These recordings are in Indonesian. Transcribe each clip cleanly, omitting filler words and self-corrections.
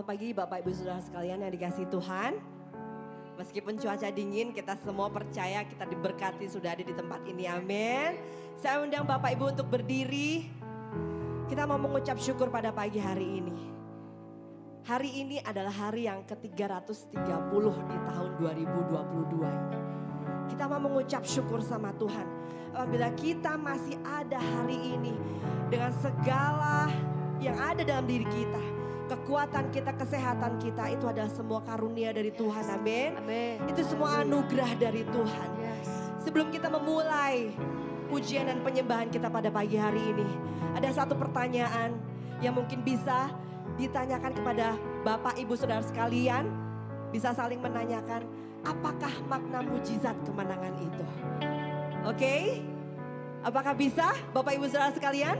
Selamat pagi Bapak Ibu Saudara sekalian yang dikasihi Tuhan. Meskipun cuaca dingin, kita semua percaya kita diberkati sudah ada di tempat ini, amin. Saya undang Bapak Ibu untuk berdiri. Kita mau mengucap syukur pada pagi hari ini. Hari ini adalah hari yang ke-330 di tahun 2022 ini. Kita mau mengucap syukur sama Tuhan. Apabila kita masih ada hari ini dengan segala yang ada dalam diri kita, kekuatan kita, kesehatan kita, itu adalah semua karunia dari Tuhan, amin. Itu semua anugerah dari Tuhan. Sebelum kita memulai pujian dan penyembahan kita pada pagi hari ini, ada satu pertanyaan yang mungkin bisa ditanyakan kepada Bapak Ibu Saudara sekalian. Bisa saling menanyakan, apakah makna mujizat kemenangan itu? Oke? Apakah bisa Bapak Ibu Saudara sekalian?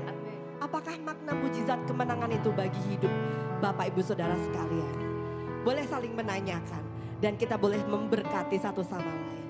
Apakah makna mujizat kemenangan itu bagi hidup Bapak Ibu Saudara sekalian? Boleh saling menanyakan dan kita boleh memberkati satu sama lain.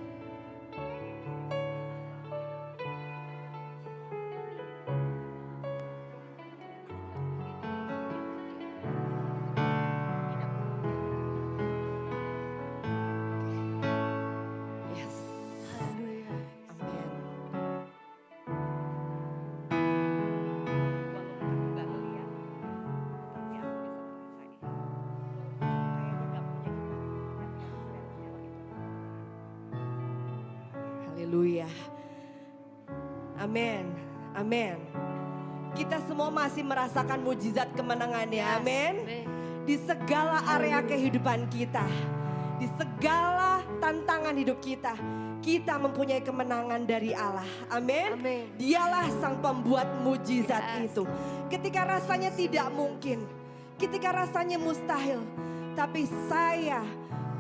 Haleluya. Amin. Amin. Kita semua masih merasakan mujizat kemenangannya. Amin. Di segala area kehidupan kita, di segala tantangan hidup kita, kita mempunyai kemenangan dari Allah. Amin. Dialah sang pembuat mujizat itu. Ketika rasanya tidak mungkin, ketika rasanya mustahil, tapi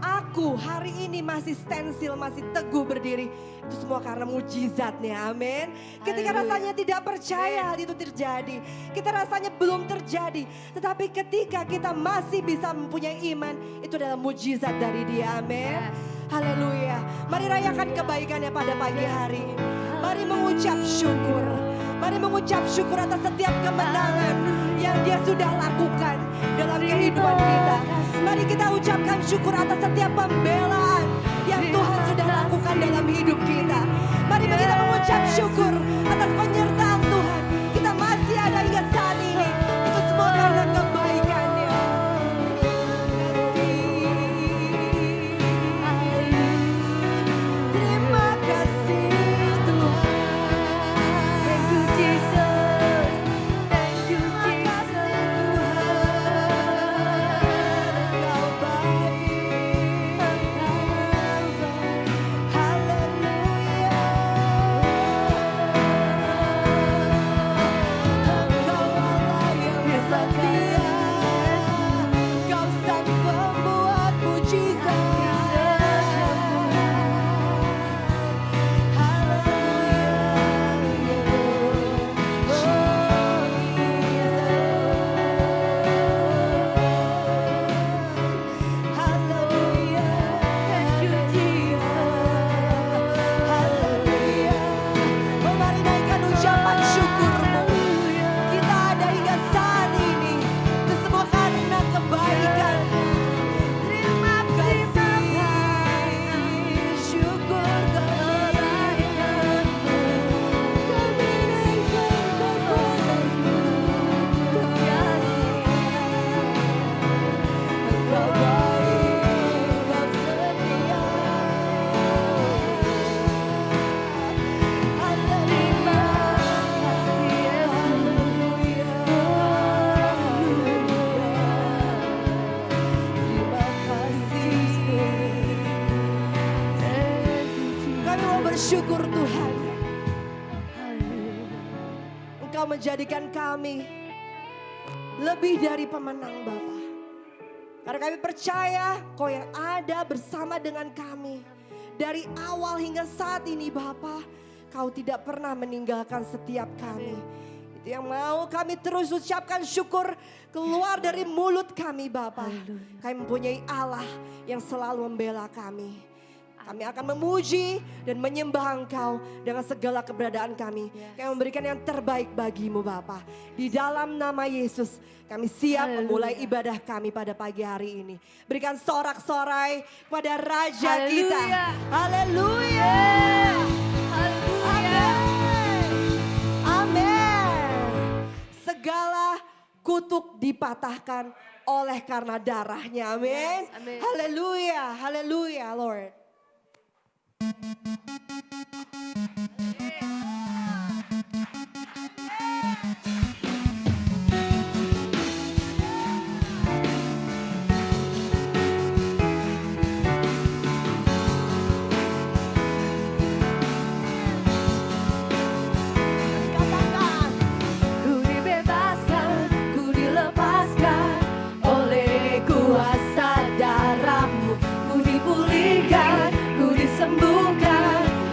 aku hari ini masih stensil, masih teguh berdiri. Itu semua karena mujizatnya, amin. Ketika rasanya tidak percaya hal itu terjadi, kita rasanya belum terjadi, tetapi ketika kita masih bisa mempunyai iman, itu adalah mujizat dari Dia, amin. Haleluya. Mari rayakan kebaikannya pada pagi hari. Mari mengucap syukur. Mari mengucap syukur atas setiap kemenangan yang Dia sudah lakukan dalam kehidupan kita. Mari kita ucapkan syukur atas setiap pembelaan yang Tuhan sudah lakukan dalam hidup kita. Mari kita mengucap syukur atas penyertaan Tuhan. Kita masih ada hingga saat ini. Itu semua karena kebaikan-Nya. Terima kasih Tuhan. Thank you Jesus. Thank you Jesus. Engkau baik. Haleluya. Engkau Allah yang setia. Kau sang pembuat mujizat. Mari naikkan ucapan syukurmu. Kita ada hingga saat ini. Itu semua karena kebaikan. Terima kasih. Syukur kebaikanmu. Kami naikkan kekuatanmu. Engkau baik, Engkau setia. Terima kasih Yesus. Terima kasih. Kami mau bersyukur Tuhan. Engkau menjadikan kami lebih dari pemenang Bapa. Karena kami percaya Kau yang ada bersama dengan kami. Dari awal hingga saat ini Bapa, Kau tidak pernah meninggalkan setiap kami. Itu yang mau kami terus ucapkan syukur keluar dari mulut kami Bapa. Kami mempunyai Allah yang selalu membela kami. Kami akan memuji dan menyembah Engkau dengan segala keberadaan kami. Kami memberikan yang terbaik bagimu Bapa. Di dalam nama Yesus kami siap memulai ibadah kami pada pagi hari ini. Berikan sorak-sorai kepada Raja kita. Haleluya. Amin. Segala kutuk dipatahkan oleh karena darahnya. Amin. Haleluya. Haleluya Lord. Ku dipulihkan, ku disembuhkan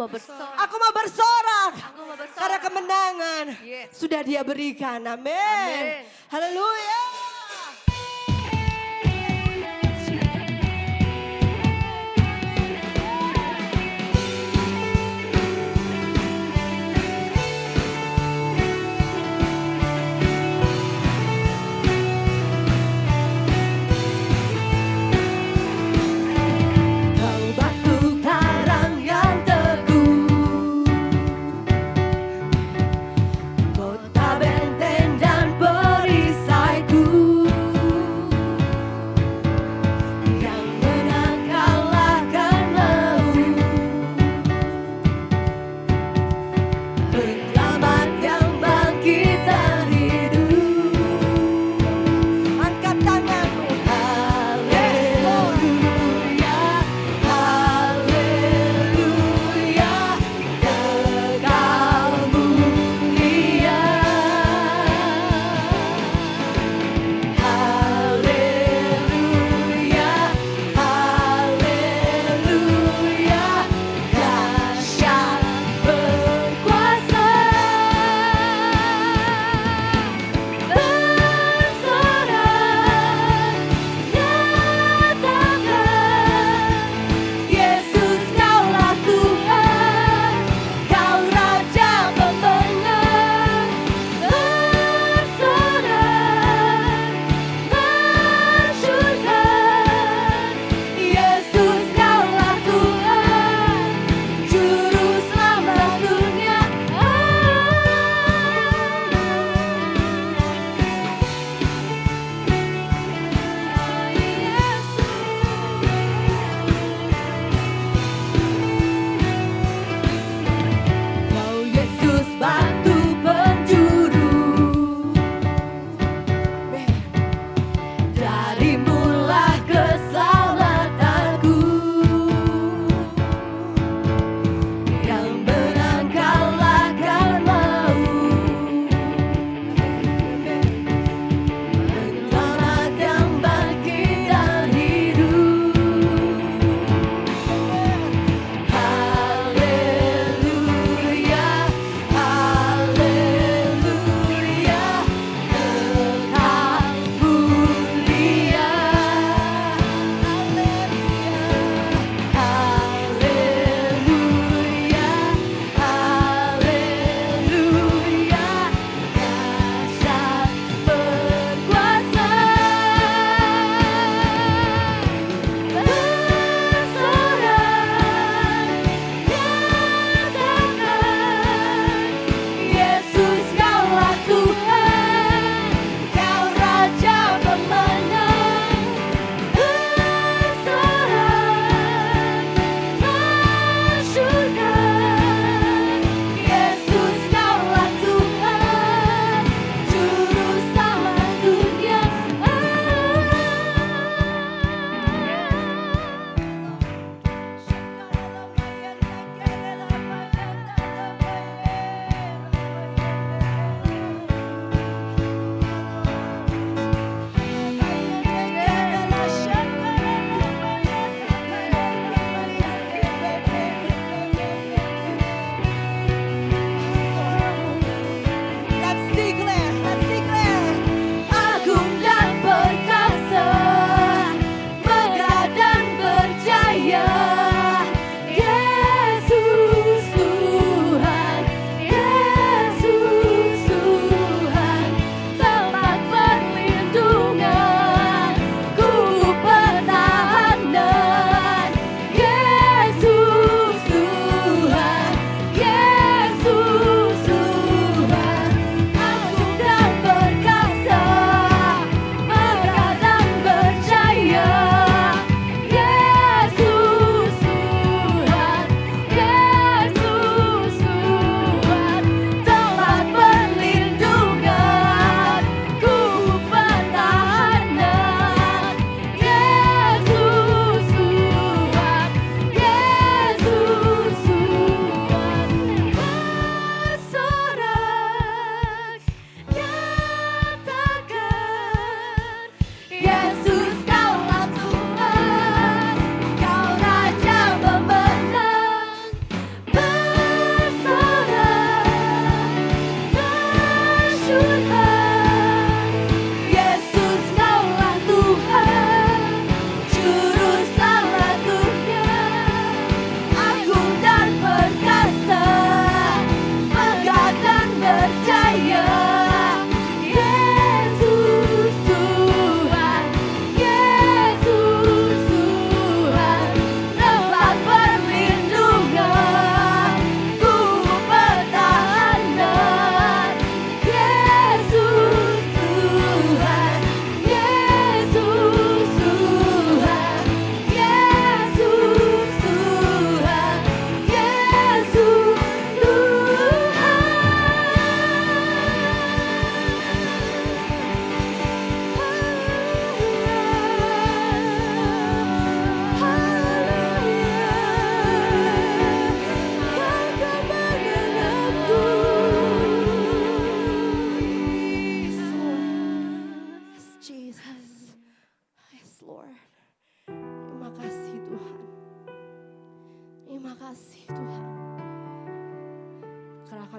mau bersorak. Aku mau bersorak. Aku mau bersorak. Karena kemenangan Yes. sudah Dia berikan. Amin. Amin. Haleluya. Kau batu karang yang teguh, kota benteng dan perisaiku.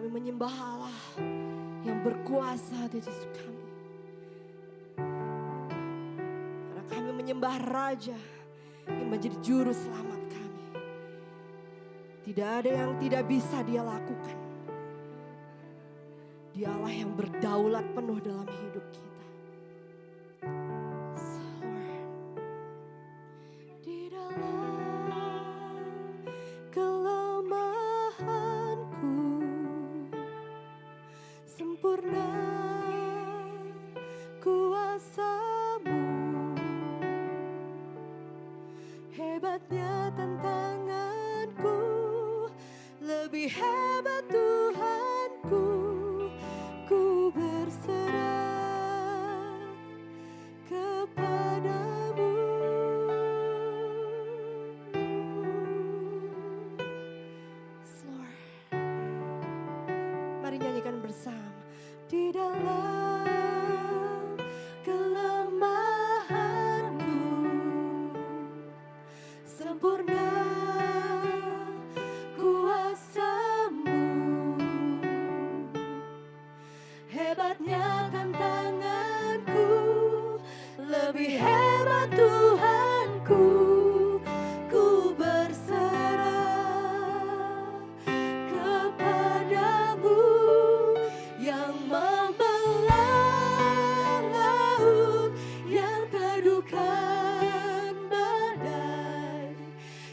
menyembah Allah yang berkuasa di hidup kami. Karena kami menyembah Raja yang menjadi juru selamat kami. Tidak ada yang tidak bisa Dia lakukan. Dia Allah yang berdaulat penuh dalam hidup kita. Di dalam kelemahanku sempurna kuasa-Mu. Hebatnya tantanganku, lebih hebat Tuhanku. Ku berserah kepadamu. Lord, mari nyanyikan bersama. Di dalam kelemahanku sempurna kuasa-Mu. Hebatnya tantanganku, lebih hebat Tuhanku. Ku berserah kepadamu yang membelah laut, yang teduhkan badai,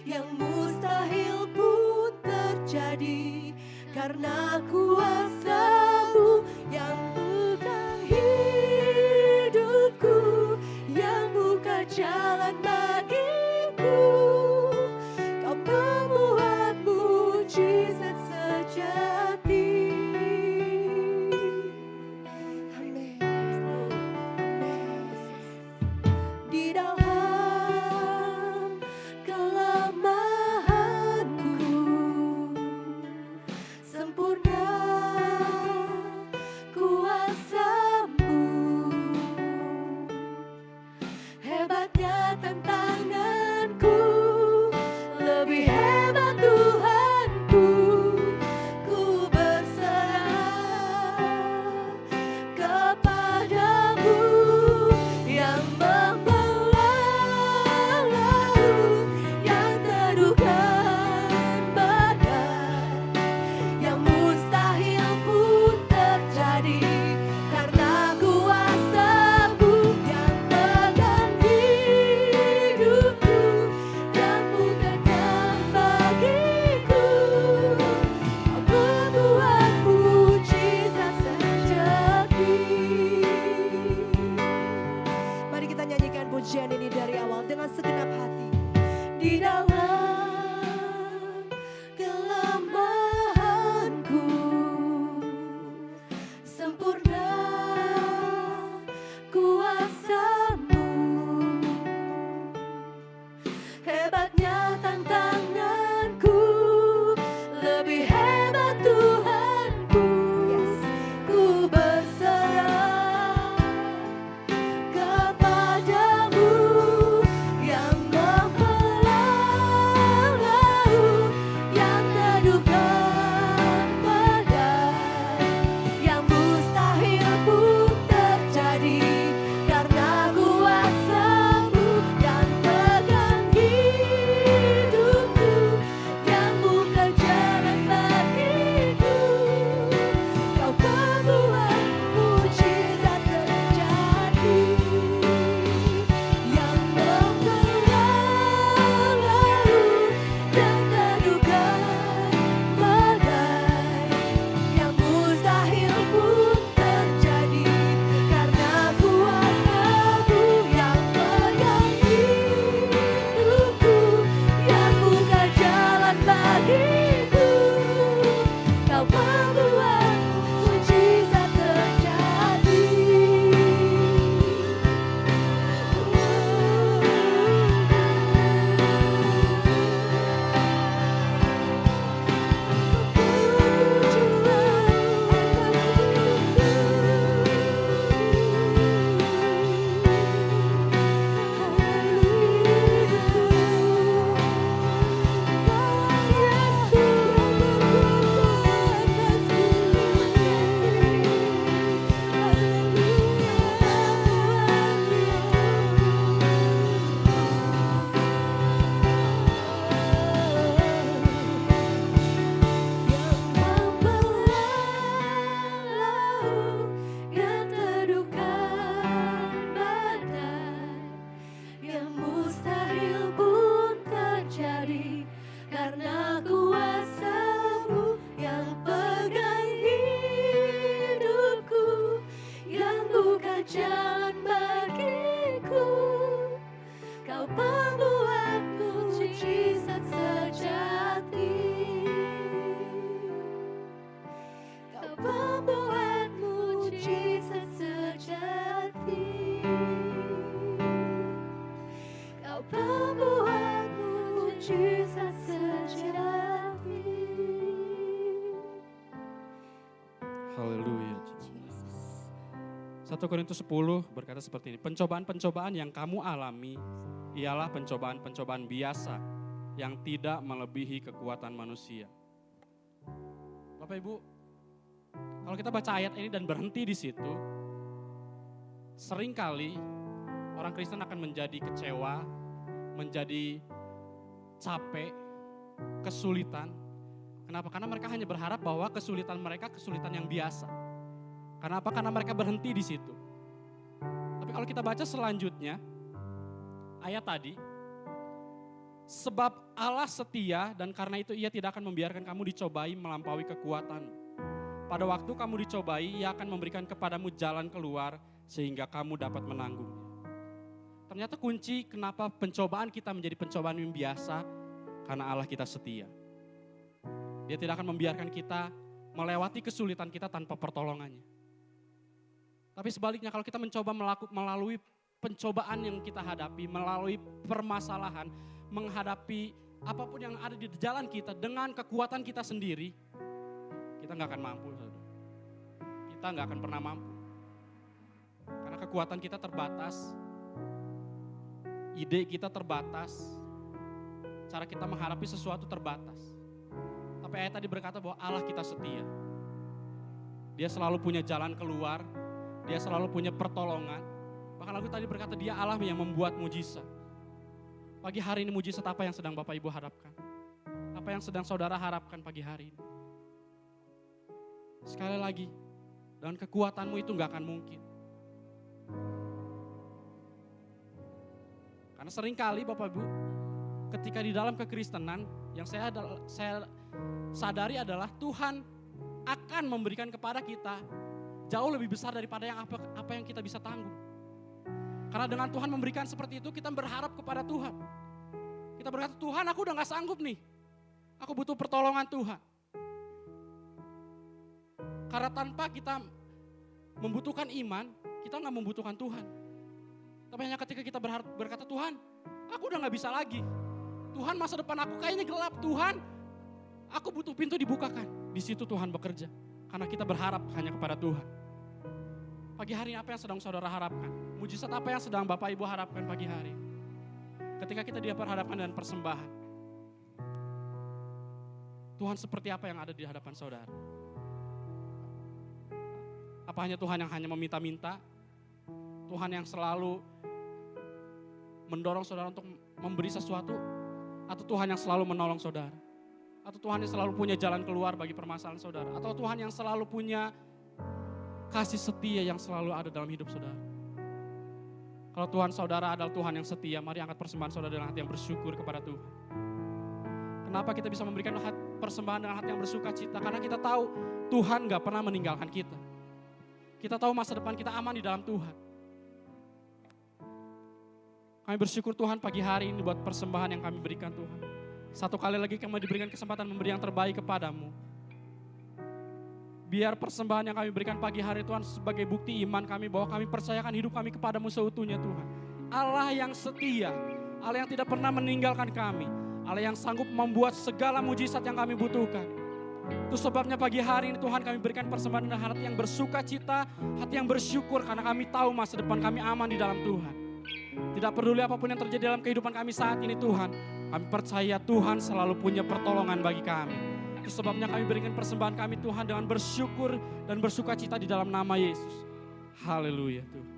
yang mustahil pun terjadi karena kuasa-Mu yang pegang hidupku, yang buka jalan Haleluya. 1 Korintus 10 berkata seperti ini. Pencobaan-pencobaan yang kamu alami ialah pencobaan-pencobaan biasa yang tidak melebihi kekuatan manusia. Bapak Ibu, kalau kita baca ayat ini dan berhenti di situ, seringkali orang Kristen akan menjadi kecewa, menjadi capek, kesulitan. Kenapa? Karena mereka hanya berharap bahwa kesulitan mereka kesulitan yang biasa. Kenapa? Karena mereka berhenti di situ. Tapi kalau kita baca selanjutnya, ayat tadi, sebab Allah setia dan karena itu ia tidak akan membiarkan kamu dicobai melampaui kekuatan. Pada waktu kamu dicobai, ia akan memberikan kepadamu jalan keluar sehingga kamu dapat menanggungnya. Ternyata kunci kenapa pencobaan kita menjadi pencobaan yang biasa, karena Allah kita setia. Dia tidak akan membiarkan kita melewati kesulitan kita tanpa pertolongannya. Tapi sebaliknya kalau kita mencoba melalui pencobaan yang kita hadapi, melalui permasalahan, menghadapi apapun yang ada di jalan kita dengan kekuatan kita sendiri, kita gak akan mampu. Kita gak akan pernah mampu. Karena kekuatan kita terbatas, ide kita terbatas, cara kita menghadapi sesuatu terbatas. Tapi ayat tadi berkata bahwa Allah kita setia. Dia selalu punya jalan keluar, dia selalu punya pertolongan. Bahkan lagu tadi berkata dia Allah yang membuat mujizat. Pagi hari ini mujizat apa yang sedang Bapak Ibu harapkan? Apa yang sedang saudara harapkan pagi hari ini? Sekali lagi, dengan kekuatanmu itu gak akan mungkin. Karena seringkali Bapak Ibu, ketika di dalam kekristenan yang saya sadari adalah Tuhan akan memberikan kepada kita jauh lebih besar daripada yang apa yang kita bisa tanggung. Karena dengan Tuhan memberikan seperti itu, kita berharap kepada Tuhan. Kita berkata, Tuhan aku udah gak sanggup nih. Aku butuh pertolongan Tuhan. Karena tanpa kita membutuhkan iman, kita gak membutuhkan Tuhan. Tapi hanya ketika kita berkata, Tuhan aku udah gak bisa lagi. Tuhan masa depan aku kayaknya gelap. Tuhan aku butuh pintu dibukakan. Di situ Tuhan bekerja. Karena kita berharap hanya kepada Tuhan. Pagi hari ini apa yang sedang saudara harapkan? Mujizat apa yang sedang Bapak Ibu harapkan pagi hari? Ketika kita diperhadapkan dengan persembahan. Tuhan seperti apa yang ada di hadapan saudara? Apa hanya Tuhan yang hanya meminta-minta? Tuhan yang selalu mendorong saudara untuk memberi sesuatu? Atau Tuhan yang selalu menolong saudara? Atau Tuhan yang selalu punya jalan keluar bagi permasalahan saudara? Atau Tuhan yang selalu punya kasih setia yang selalu ada dalam hidup saudara? Kalau Tuhan saudara adalah Tuhan yang setia, mari angkat persembahan saudara dengan hati yang bersyukur kepada Tuhan. Kenapa kita bisa memberikan persembahan dengan hati yang bersuka cita? Karena kita tahu Tuhan gak pernah meninggalkan kita. Kita tahu masa depan kita aman di dalam Tuhan. Kami bersyukur Tuhan pagi hari ini buat persembahan yang kami berikan Tuhan. Satu kali lagi kami diberikan kesempatan memberi yang terbaik kepadamu. Biar persembahan yang kami berikan pagi hari Tuhan sebagai bukti iman kami bahwa kami percayakan hidup kami kepadamu seutuhnya Tuhan. Allah yang setia, Allah yang tidak pernah meninggalkan kami, Allah yang sanggup membuat segala mujizat yang kami butuhkan. Itu sebabnya pagi hari ini Tuhan kami berikan persembahan dengan hati yang bersuka cita, hati yang bersyukur karena kami tahu masa depan kami aman di dalam Tuhan. Tidak peduli apapun yang terjadi dalam kehidupan kami saat ini Tuhan, kami percaya Tuhan selalu punya pertolongan bagi kami. Itu sebabnya kami berikan persembahan kami Tuhan dengan bersyukur dan bersuka cita di dalam nama Yesus. Haleluya Tuhan.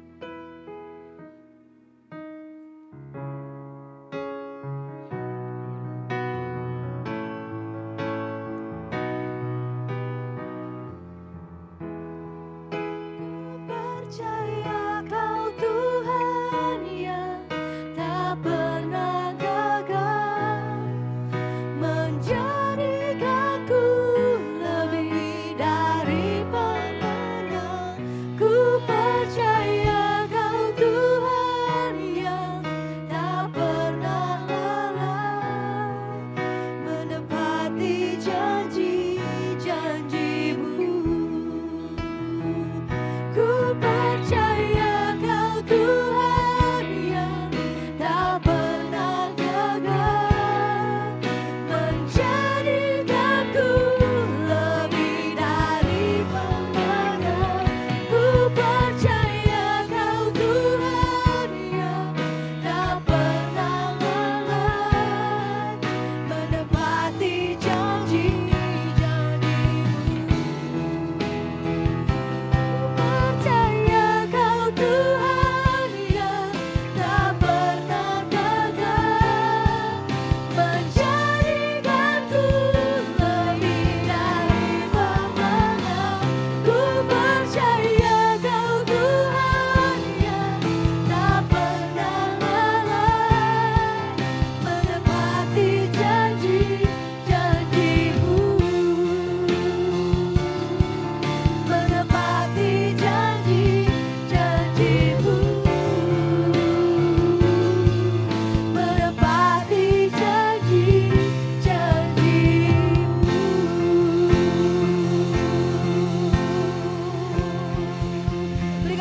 Ku percaya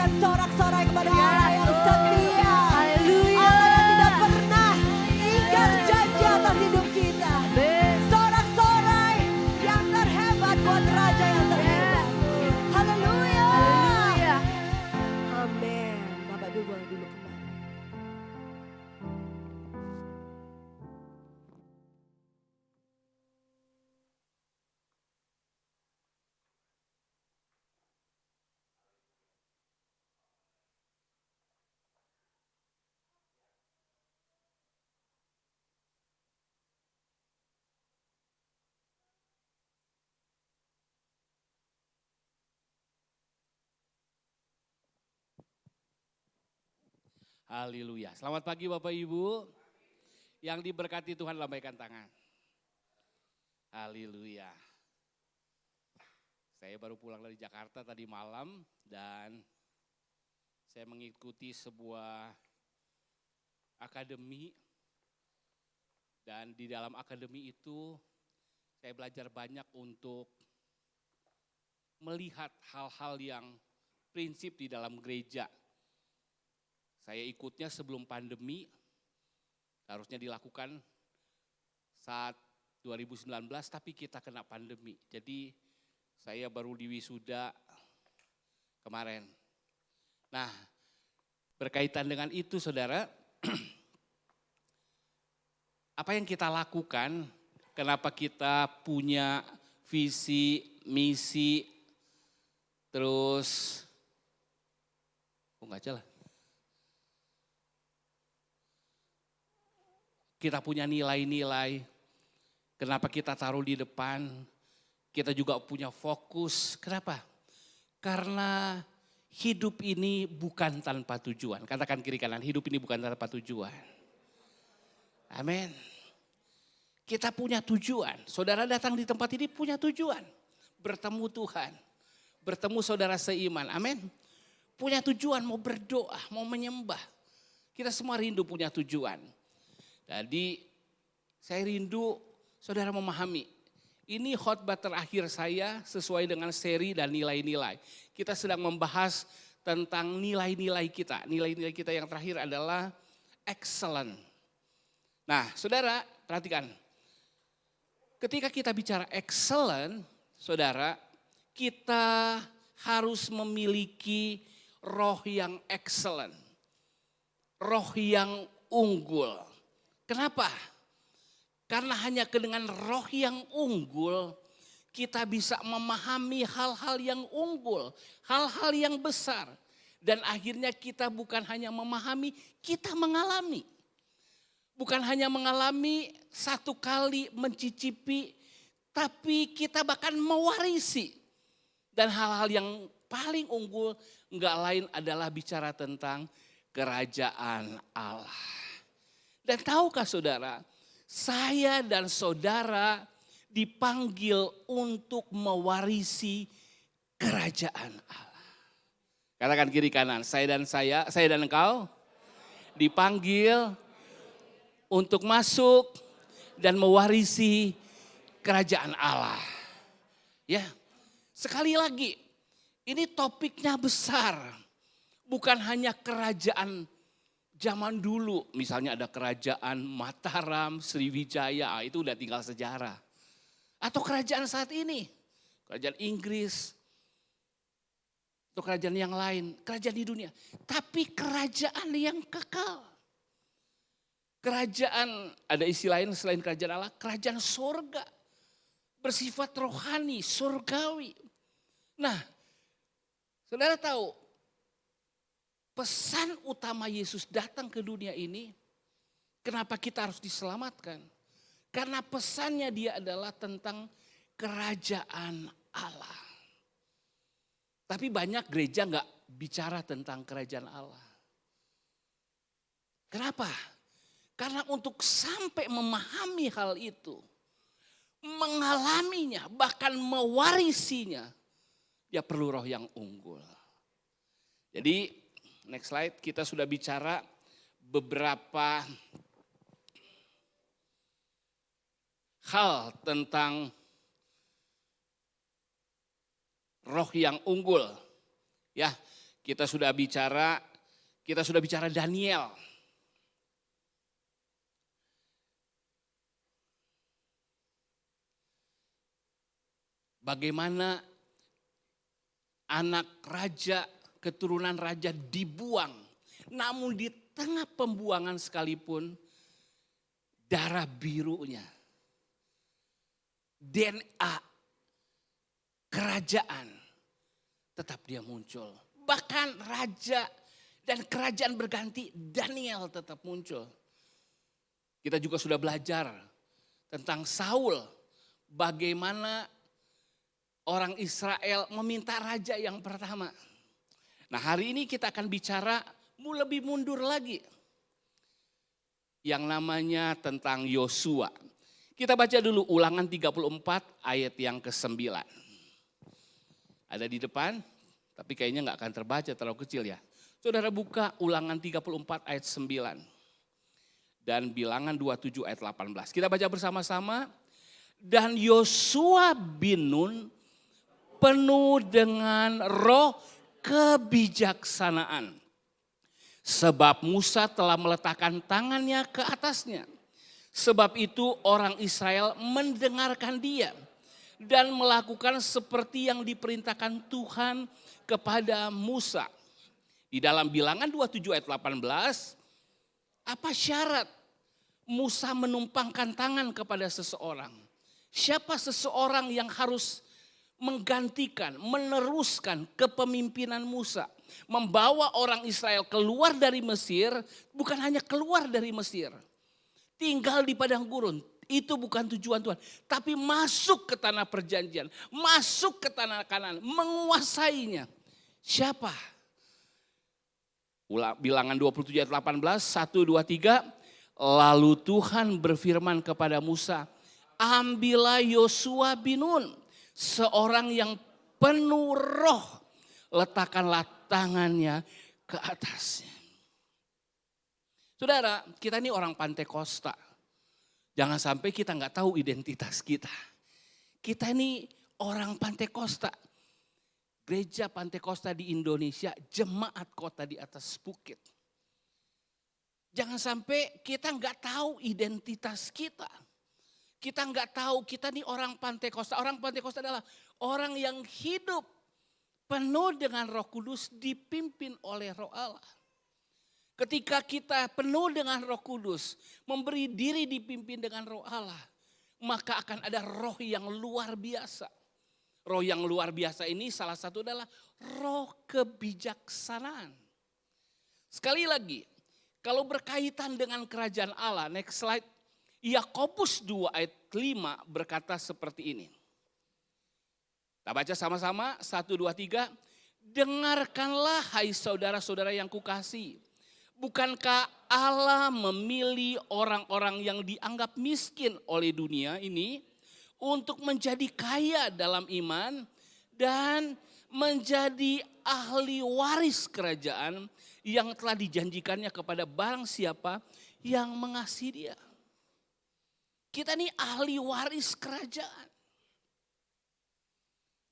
berikan sorak-sorai kepada Allah yang setia. Haleluya. Allah yang tidak pernah ingkar janji atas hidup kita. Sorak-sorai yang terhebat buat Raja yang terhebat. Haleluya. Haleluya. Amin. Bapak Ibu boleh dulu kembali. Haleluya. Selamat pagi Bapak Ibu. Yang diberkati Tuhan lambaikan tangan. Haleluya. Saya baru pulang dari Jakarta tadi malam dan saya mengikuti sebuah akademi. Dan di dalam akademi itu saya belajar banyak untuk melihat hal-hal yang prinsip di dalam gereja. Saya ikutnya sebelum pandemi, harusnya dilakukan saat 2019 tapi kita kena pandemi. Jadi saya baru diwisuda kemarin. Nah, berkaitan dengan itu saudara, apa yang kita lakukan, kenapa kita punya visi, misi, terus, enggak jelas. Kita punya nilai-nilai, kenapa kita taruh di depan, kita juga punya fokus. Kenapa? Karena hidup ini bukan tanpa tujuan. Katakan kiri kanan, hidup ini bukan tanpa tujuan. Amin. Kita punya tujuan. Saudara datang di tempat ini punya tujuan. Bertemu Tuhan, bertemu saudara seiman. Amin. Punya tujuan, mau berdoa, mau menyembah. Kita semua rindu punya tujuan. Jadi saya rindu saudara memahami. Ini khotbah terakhir saya sesuai dengan seri dan nilai-nilai. Kita sedang membahas tentang nilai-nilai kita. Nilai-nilai kita yang terakhir adalah excellent. Nah saudara perhatikan. Ketika kita bicara excellent, saudara, kita harus memiliki roh yang excellent. Roh yang unggul. Kenapa? Karena hanya dengan roh yang unggul, kita bisa memahami hal-hal yang unggul, hal-hal yang besar. Dan akhirnya kita bukan hanya memahami, kita mengalami. Bukan hanya mengalami satu kali mencicipi, tapi kita bahkan mewarisi. Dan hal-hal yang paling unggul enggak lain adalah bicara tentang kerajaan Allah. Dan tahukah saudara, saya dan saudara dipanggil untuk mewarisi kerajaan Allah. Katakan kiri kanan, saya dan engkau dipanggil untuk masuk dan mewarisi kerajaan Allah. Ya, sekali lagi, ini topiknya besar. Bukan hanya kerajaan zaman dulu, misalnya ada kerajaan Mataram, Sriwijaya, itu udah tinggal sejarah. Atau kerajaan saat ini, kerajaan Inggris, atau kerajaan yang lain, kerajaan di dunia. Tapi kerajaan yang kekal. Kerajaan, ada istilah lain selain kerajaan Allah, kerajaan surga. Bersifat rohani, surgawi. Nah, saudara tahu, pesan utama Yesus datang ke dunia ini, kenapa kita harus diselamatkan? Karena pesannya dia adalah tentang kerajaan Allah. Tapi banyak gereja nggak bicara tentang kerajaan Allah. Kenapa? Karena untuk sampai memahami hal itu, mengalaminya, bahkan mewarisinya, dia perlu roh yang unggul. Jadi, next slide, kita sudah bicara beberapa hal tentang roh yang unggul. Ya, kita sudah bicara Daniel. Bagaimana anak raja, keturunan raja dibuang. Namun di tengah pembuangan sekalipun, darah birunya, DNA kerajaan tetap dia muncul. Bahkan raja dan kerajaan berganti, Daniel tetap muncul. Kita juga sudah belajar tentang Saul, bagaimana orang Israel meminta raja yang pertama. Nah, hari ini kita akan bicara lebih mundur lagi. Yang namanya tentang Yosua. Kita baca dulu Ulangan 34 ayat yang ke-9. Ada di depan, tapi kayaknya nggak akan terbaca, terlalu kecil ya. Saudara buka Ulangan 34 ayat 9. Dan Bilangan 27 ayat 18. Kita baca bersama-sama. Dan Yosua bin Nun penuh dengan roh kebijaksanaan. Sebab Musa telah meletakkan tangannya ke atasnya. Sebab itu orang Israel mendengarkan dia. Dan melakukan seperti yang diperintahkan Tuhan kepada Musa. Di dalam Bilangan 27 ayat 18. Apa syarat Musa menumpangkan tangan kepada seseorang? Siapa seseorang yang harus menggantikan, meneruskan kepemimpinan Musa. Membawa orang Israel keluar dari Mesir, bukan hanya keluar dari Mesir. Tinggal di padang gurun, itu bukan tujuan Tuhan. Tapi masuk ke tanah perjanjian, masuk ke tanah Kanaan, menguasainya. Siapa? Bilangan 27 ayat 18, 1, 2, 3. Lalu Tuhan berfirman kepada Musa, ambillah Yosua bin Nun, seorang yang penuh roh, letakkanlah tangannya ke atasnya. Saudara, kita ini orang Pantekosta. Jangan sampai kita nggak tahu identitas kita. Kita ini orang Pantekosta. Gereja Pantekosta di Indonesia, jemaat kota di atas bukit. Jangan sampai kita nggak tahu identitas kita. Kita nggak tahu kita nih orang Pantekosta. Orang Pantekosta adalah orang yang hidup penuh dengan Roh Kudus, dipimpin oleh Roh Allah. Ketika kita penuh dengan Roh Kudus, memberi diri dipimpin dengan Roh Allah, maka akan ada roh yang luar biasa. Roh yang luar biasa ini salah satu adalah roh kebijaksanaan. Sekali lagi, kalau berkaitan dengan kerajaan Allah, next slide. Yakobus 2 ayat 5 berkata seperti ini. Kita baca sama-sama, 1, 2, 3. Dengarkanlah hai saudara-saudara yang kukasihi. Bukankah Allah memilih orang-orang yang dianggap miskin oleh dunia ini untuk menjadi kaya dalam iman dan menjadi ahli waris kerajaan yang telah dijanjikannya kepada barang siapa yang mengasihi dia. Kita ini ahli waris kerajaan.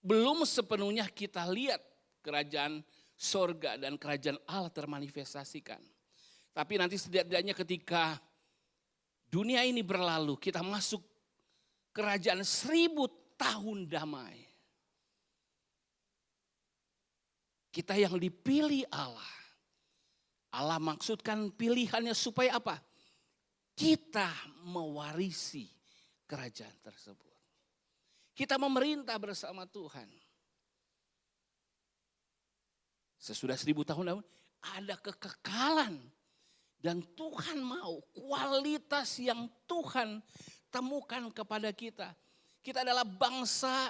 Belum sepenuhnya kita lihat kerajaan sorga dan kerajaan Allah termanifestasikan. Tapi nanti setidaknya ketika dunia ini berlalu, kita masuk kerajaan 1000 tahun damai. Kita yang dipilih Allah. Allah maksudkan pilihannya supaya apa? Kita mewarisi kerajaan tersebut. Kita memerintah bersama Tuhan. Sesudah 1000 tahun ada kekekalan. Dan Tuhan mau kualitas yang Tuhan temukan kepada kita. Kita adalah bangsa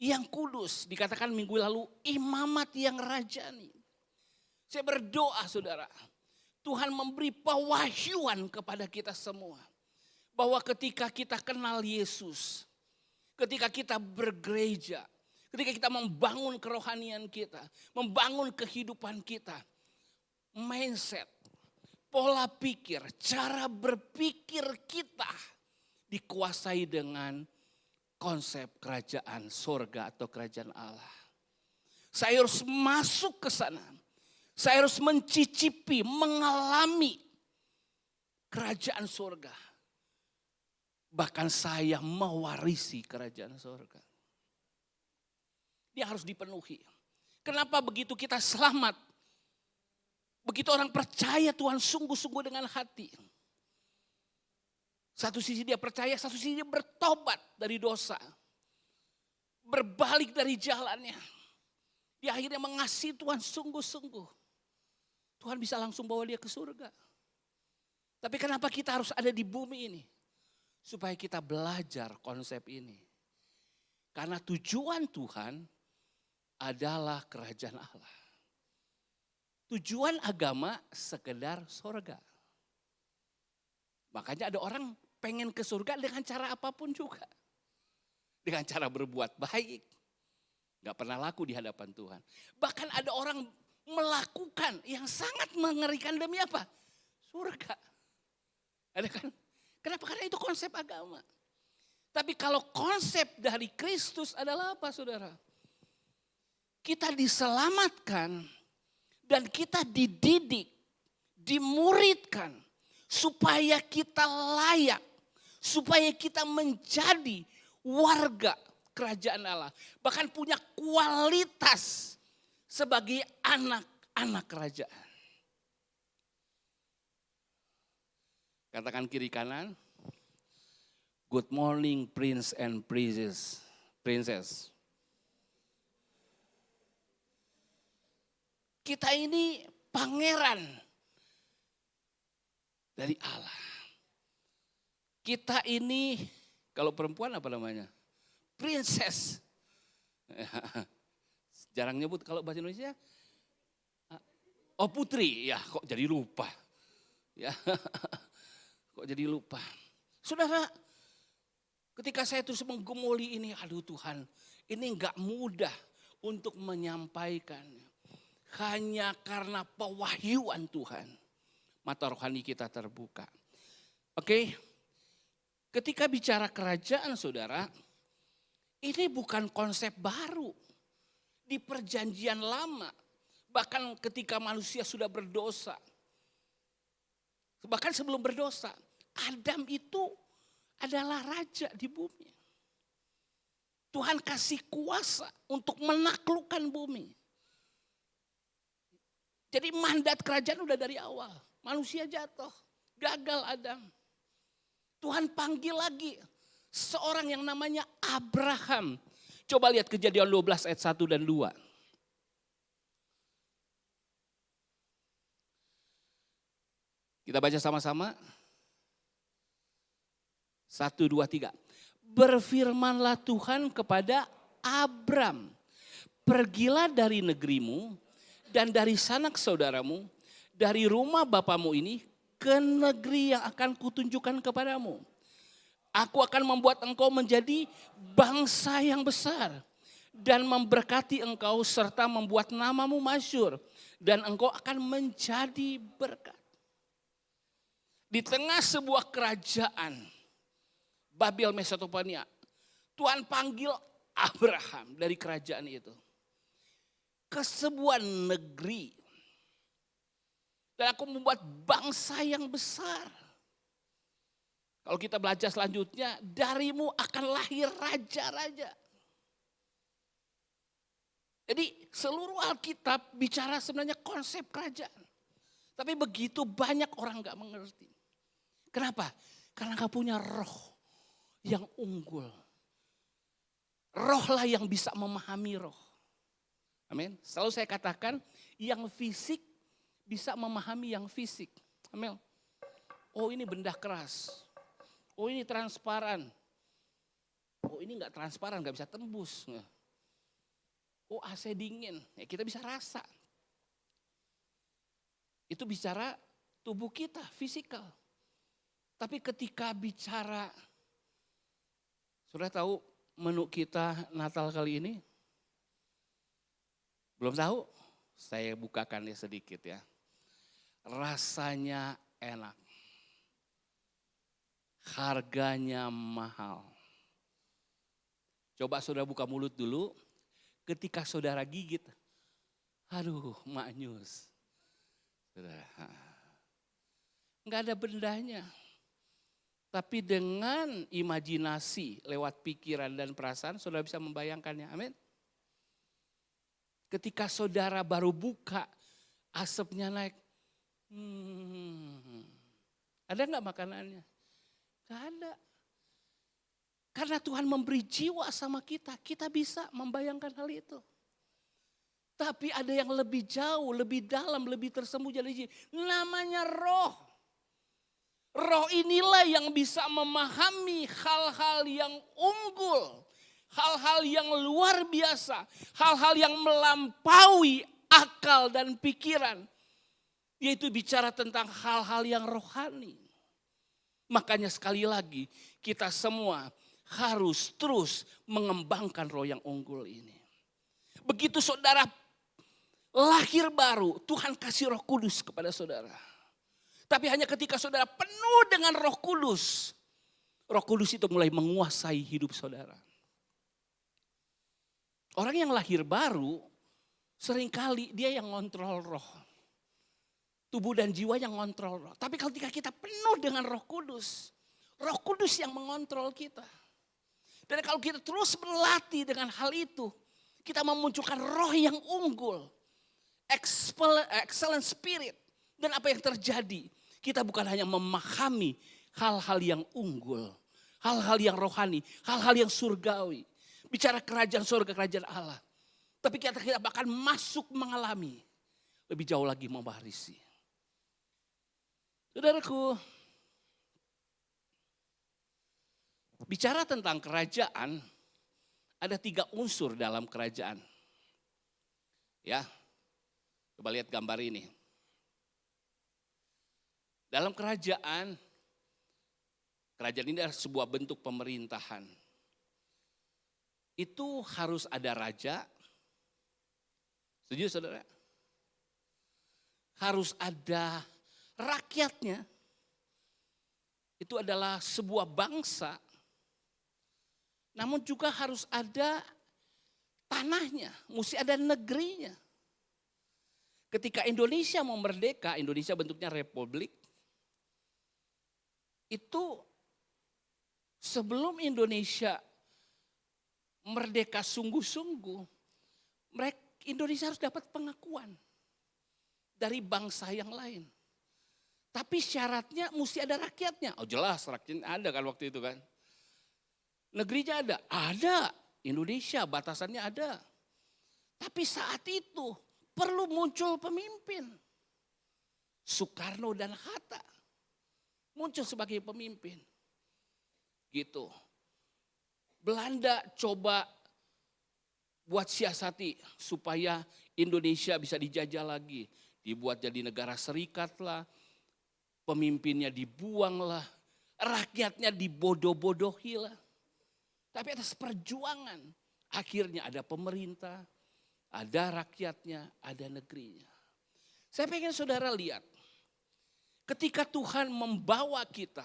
yang kudus. Dikatakan minggu lalu imamat yang rajani. Saya berdoa saudara. Tuhan memberi pewahyuan kepada kita semua. Bahwa ketika kita kenal Yesus. Ketika kita bergereja. Ketika kita membangun kerohanian kita. Membangun kehidupan kita. Mindset. Pola pikir, cara berpikir kita dikuasai dengan konsep kerajaan sorga atau kerajaan Allah. Saya harus masuk ke sana. Saya harus mencicipi, mengalami kerajaan surga. Bahkan saya mewarisi kerajaan surga. Dia harus dipenuhi. Kenapa begitu kita selamat? Begitu orang percaya Tuhan sungguh-sungguh dengan hati. Satu sisi dia percaya, satu sisi dia bertobat dari dosa. Berbalik dari jalannya. Dia akhirnya mengasihi Tuhan sungguh-sungguh. Tuhan bisa langsung bawa dia ke surga. Tapi kenapa kita harus ada di bumi ini? Supaya kita belajar konsep ini. Karena tujuan Tuhan adalah kerajaan Allah. Tujuan agama sekedar surga. Makanya ada orang pengen ke surga dengan cara apapun juga. Dengan cara berbuat baik. Gak pernah laku di hadapan Tuhan. Bahkan ada orang melakukan yang sangat mengerikan demi apa? Surga. Ada kan? Kenapa? Karena itu konsep agama. Tapi kalau konsep dari Kristus adalah apa, saudara? Kita diselamatkan dan kita dididik, dimuridkan supaya kita layak, supaya kita menjadi warga kerajaan Allah. Bahkan punya kualitas sebagai anak-anak kerajaan. Katakan kiri kanan. Good morning prince and princess. Kita ini pangeran dari Allah. Kita ini kalau perempuan apa namanya? Princess. Jarang nyebut kalau bahasa Indonesia. Oh putri, ya kok jadi lupa. Ya. Kok jadi lupa. Saudara, ketika saya terus menggumuli ini, aduh Tuhan, ini enggak mudah untuk menyampaikannya. Hanya karena pewahyuan Tuhan, mata rohani kita terbuka. Oke, ketika bicara kerajaan saudara, ini bukan konsep baru. Di perjanjian lama, bahkan ketika manusia sudah berdosa. Bahkan sebelum berdosa, Adam itu adalah raja di bumi. Tuhan kasih kuasa untuk menaklukkan bumi. Jadi mandat kerajaan udah dari awal. Manusia jatuh, gagal Adam. Tuhan panggil lagi seorang yang namanya Abraham. Coba lihat Kejadian 12 ayat 1 dan 2. Kita baca sama-sama. 1, 2, 3. Berfirmanlah Tuhan kepada Abram. Pergilah dari negerimu dan dari sanak saudaramu, dari rumah bapamu ini ke negeri yang akan kutunjukkan kepadamu. Aku akan membuat engkau menjadi bangsa yang besar dan memberkati engkau serta membuat namamu masyhur dan engkau akan menjadi berkat. Di tengah sebuah kerajaan Babel Mesopotamia, Tuhan panggil Abraham dari kerajaan itu ke sebuah negeri. Dan aku membuat bangsa yang besar. Kalau kita belajar selanjutnya, darimu akan lahir raja-raja. Jadi seluruh Alkitab bicara sebenarnya konsep kerajaan. Tapi begitu banyak orang gak mengerti. Kenapa? Karena gak punya roh yang unggul. Rohlah yang bisa memahami roh. Amin. Selalu saya katakan yang fisik bisa memahami yang fisik. Amin. Oh ini benda keras. Oh ini transparan. Oh ini gak transparan, gak bisa tembus. Oh AC dingin, ya kita bisa rasa. Itu bicara tubuh kita, fisikal. Tapi ketika bicara, sudah tahu menu kita Natal kali ini? Belum tahu? Saya bukakan ya sedikit ya. Rasanya enak. Harganya mahal. Coba saudara buka mulut dulu. Ketika saudara gigit, aduh maknyus. Nggak ada bendanya. Tapi dengan imajinasi lewat pikiran dan perasaan, saudara bisa membayangkannya. Amin. Ketika saudara baru buka, asapnya naik. Ada nggak makanannya? Nggak ada. Karena Tuhan memberi jiwa sama kita, kita bisa membayangkan hal itu. Tapi ada yang lebih jauh, lebih dalam, lebih tersembunyi dari namanya roh. Roh inilah yang bisa memahami hal-hal yang unggul, hal-hal yang luar biasa, hal-hal yang melampaui akal dan pikiran. Yaitu bicara tentang hal-hal yang rohani. Makanya sekali lagi kita semua harus terus mengembangkan roh yang unggul ini. Begitu saudara lahir baru, Tuhan kasih Roh Kudus kepada saudara. Tapi hanya ketika saudara penuh dengan Roh Kudus itu mulai menguasai hidup saudara. Orang yang lahir baru seringkali dia yang ngontrol roh. Tubuh dan jiwa yang ngontrol roh. Tapi ketika kita penuh dengan Roh Kudus yang mengontrol kita. Dan kalau kita terus berlatih dengan hal itu, kita memunculkan roh yang unggul. Excellent spirit. Dan apa yang terjadi? Kita bukan hanya memahami hal-hal yang unggul, hal-hal yang rohani, hal-hal yang surgawi. Bicara kerajaan surga, kerajaan Allah. Tapi kita bahkan masuk mengalami, lebih jauh lagi mewarisi. Saudaraku, bicara tentang kerajaan, ada 3 unsur dalam kerajaan. Ya, coba lihat gambar ini. Dalam kerajaan ini adalah sebuah bentuk pemerintahan. Itu harus ada raja. Setuju saudara? Harus ada rakyatnya. Itu adalah sebuah bangsa. Namun juga harus ada tanahnya, mesti ada negerinya. Ketika Indonesia mau merdeka, Indonesia bentuknya republik. Itu sebelum Indonesia merdeka sungguh-sungguh, Indonesia harus dapat pengakuan dari bangsa yang lain. Tapi syaratnya mesti ada rakyatnya. Oh jelas rakyatnya ada kan waktu itu kan. Negerinya ada? Ada. Indonesia batasannya ada. Tapi saat itu perlu muncul pemimpin. Soekarno dan Hatta muncul sebagai pemimpin. Gitu. Belanda coba buat siasati supaya Indonesia bisa dijajah lagi. Dibuat jadi negara serikat lah. Pemimpinnya dibuang lah. Rakyatnya dibodoh-bodohi lah. Tapi atas perjuangan akhirnya ada pemerintah, ada rakyatnya, ada negerinya. Saya pengen saudara lihat. Ketika Tuhan membawa kita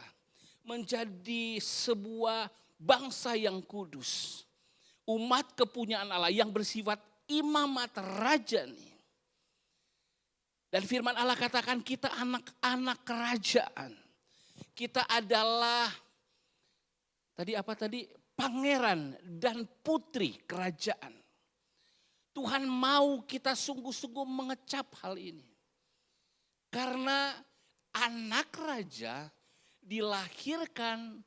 menjadi sebuah bangsa yang kudus. Umat kepunyaan Allah yang bersifat imamat rajani. Dan firman Allah katakan kita anak-anak kerajaan. Kita adalah, pangeran dan putri kerajaan. Tuhan mau kita sungguh-sungguh mengecap hal ini. Karena anak raja dilahirkan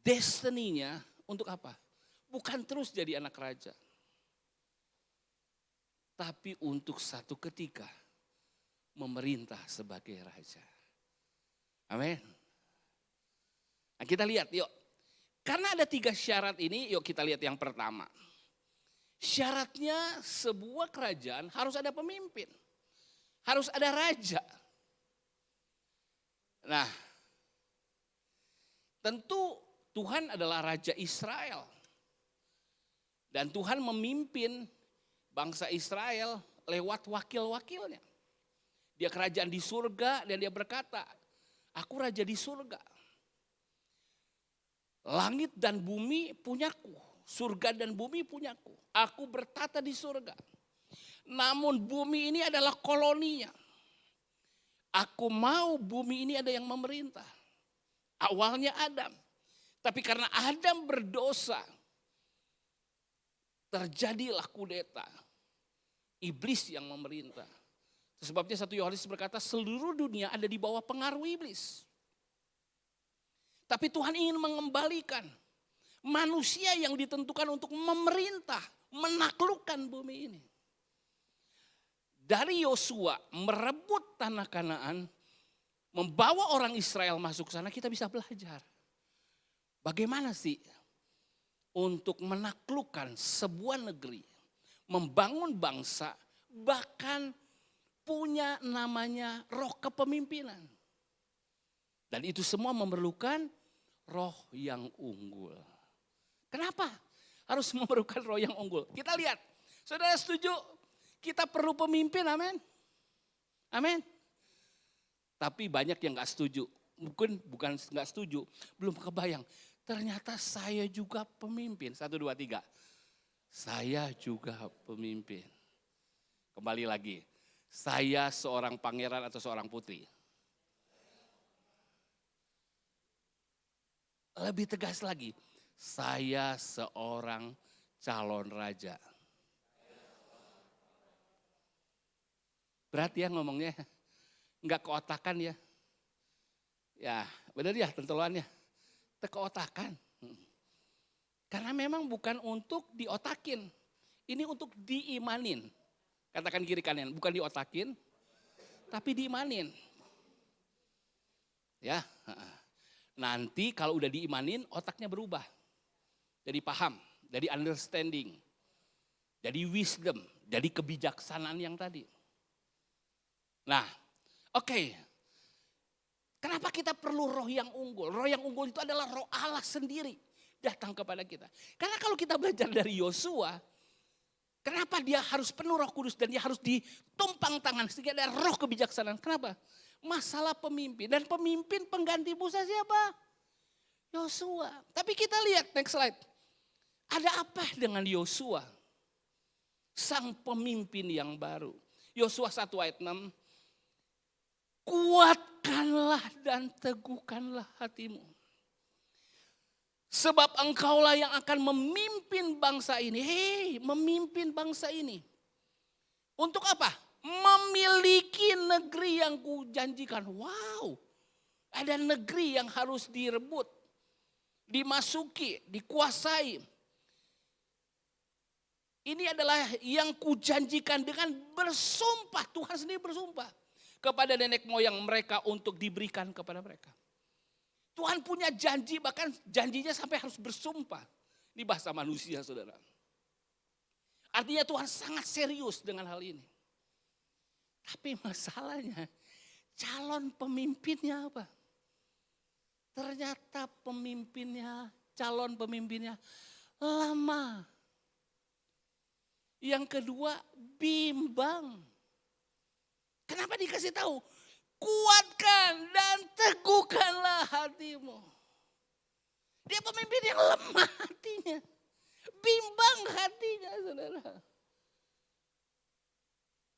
destininya untuk apa? Bukan terus jadi anak raja. Tapi untuk satu ketika memerintah sebagai raja. Amin. Nah, kita lihat yuk. Karena ada 3 syarat ini, yuk kita lihat yang pertama. Syaratnya sebuah kerajaan harus ada pemimpin. Harus ada raja. Nah, tentu Tuhan adalah Raja Israel. Dan Tuhan memimpin bangsa Israel lewat wakil-wakilnya. Dia kerajaan di surga dan dia berkata, aku raja di surga. Langit dan bumi punyaku, surga dan bumi punyaku. Aku bertata di surga. Namun bumi ini adalah koloninya. Aku mau bumi ini ada yang memerintah. Awalnya Adam. Tapi karena Adam berdosa, terjadilah kudeta. Iblis yang memerintah. Sebabnya 1 Yohanes berkata seluruh dunia ada di bawah pengaruh iblis. Tapi Tuhan ingin mengembalikan manusia yang ditentukan untuk memerintah, menaklukkan bumi ini. Dari Yosua merebut tanah Kanaan, membawa orang Israel masuk ke sana, kita bisa belajar. Bagaimana sih untuk menaklukkan sebuah negeri, membangun bangsa, bahkan punya namanya roh kepemimpinan. Dan itu semua memerlukan roh yang unggul. Kenapa harus memerlukan roh yang unggul? Kita lihat, saudara setuju? Kita perlu pemimpin, amin. Amin. Tapi banyak yang gak setuju. Bukan gak setuju, belum kebayang. Ternyata saya juga pemimpin. 1, 2, 3. Saya juga pemimpin. Kembali lagi. Saya seorang pangeran atau seorang putri? Lebih tegas lagi. Saya seorang calon raja. Berat ya ngomongnya, enggak keotakan ya. Ya benar ya tentulannya, keotakan. Karena memang bukan untuk diotakin, ini untuk diimanin. Katakan kiri kanan, bukan diotakin, tapi diimanin. Ya, nanti kalau udah diimanin otaknya berubah. Jadi paham, jadi understanding, jadi wisdom, jadi kebijaksanaan yang tadi. Nah, oke. Kenapa kita perlu roh yang unggul? Roh yang unggul itu adalah roh Allah sendiri datang kepada kita. Karena kalau kita belajar dari Yosua, kenapa dia harus penuh Roh Kudus dan dia harus ditumpang tangan sehingga ada roh kebijaksanaan? Kenapa? Masalah pemimpin, dan pemimpin pengganti Musa siapa? Yosua. Tapi kita lihat next slide. Ada apa dengan Yosua? Sang pemimpin yang baru. Yosua 1 ayat 6. Kuatkanlah dan teguhkanlah hatimu. Sebab engkaulah yang akan memimpin bangsa ini. Memimpin bangsa ini. Untuk apa? Memiliki negeri yang kujanjikan. Wow, ada negeri yang harus direbut, dimasuki, dikuasai. Ini adalah yang kujanjikan dengan bersumpah. Tuhan sendiri bersumpah kepada nenek moyang mereka untuk diberikan kepada mereka. Tuhan punya janji, bahkan janjinya sampai harus bersumpah. Ini bahasa manusia, saudara. Artinya Tuhan sangat serius dengan hal ini. Tapi masalahnya calon pemimpinnya apa? Ternyata calon pemimpinnya lama. Yang kedua bimbang. Kenapa dikasih tahu? Kuatkan dan teguhkanlah hatimu. Dia pemimpin yang lemah hatinya. Bimbang hatinya, saudara.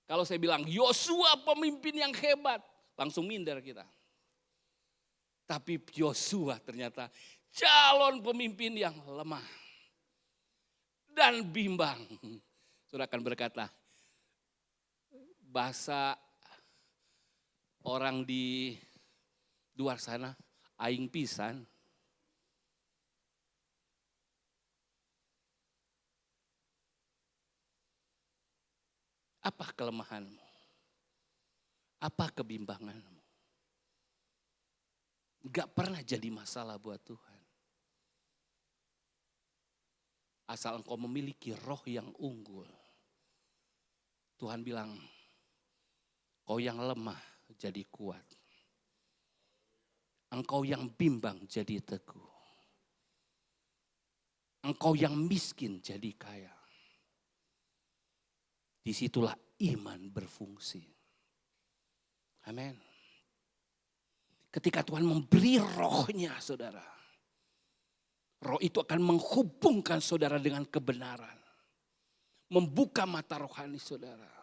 Kalau saya bilang Yosua pemimpin yang hebat, langsung minder kita. Tapi Yosua ternyata calon pemimpin yang lemah dan bimbang. Saudara akan berkata, bahasa orang di luar sana, aing pisan. Apa kelemahanmu? Apa kebimbanganmu? Gak pernah jadi masalah buat Tuhan. Asal engkau memiliki roh yang unggul. Tuhan bilang, kau yang lemah jadi kuat. Engkau yang bimbang jadi teguh. Engkau yang miskin jadi kaya. Disitulah iman berfungsi. Amin. Ketika Tuhan memberi rohnya, saudara. Roh itu akan menghubungkan saudara dengan kebenaran. Membuka mata rohani saudara.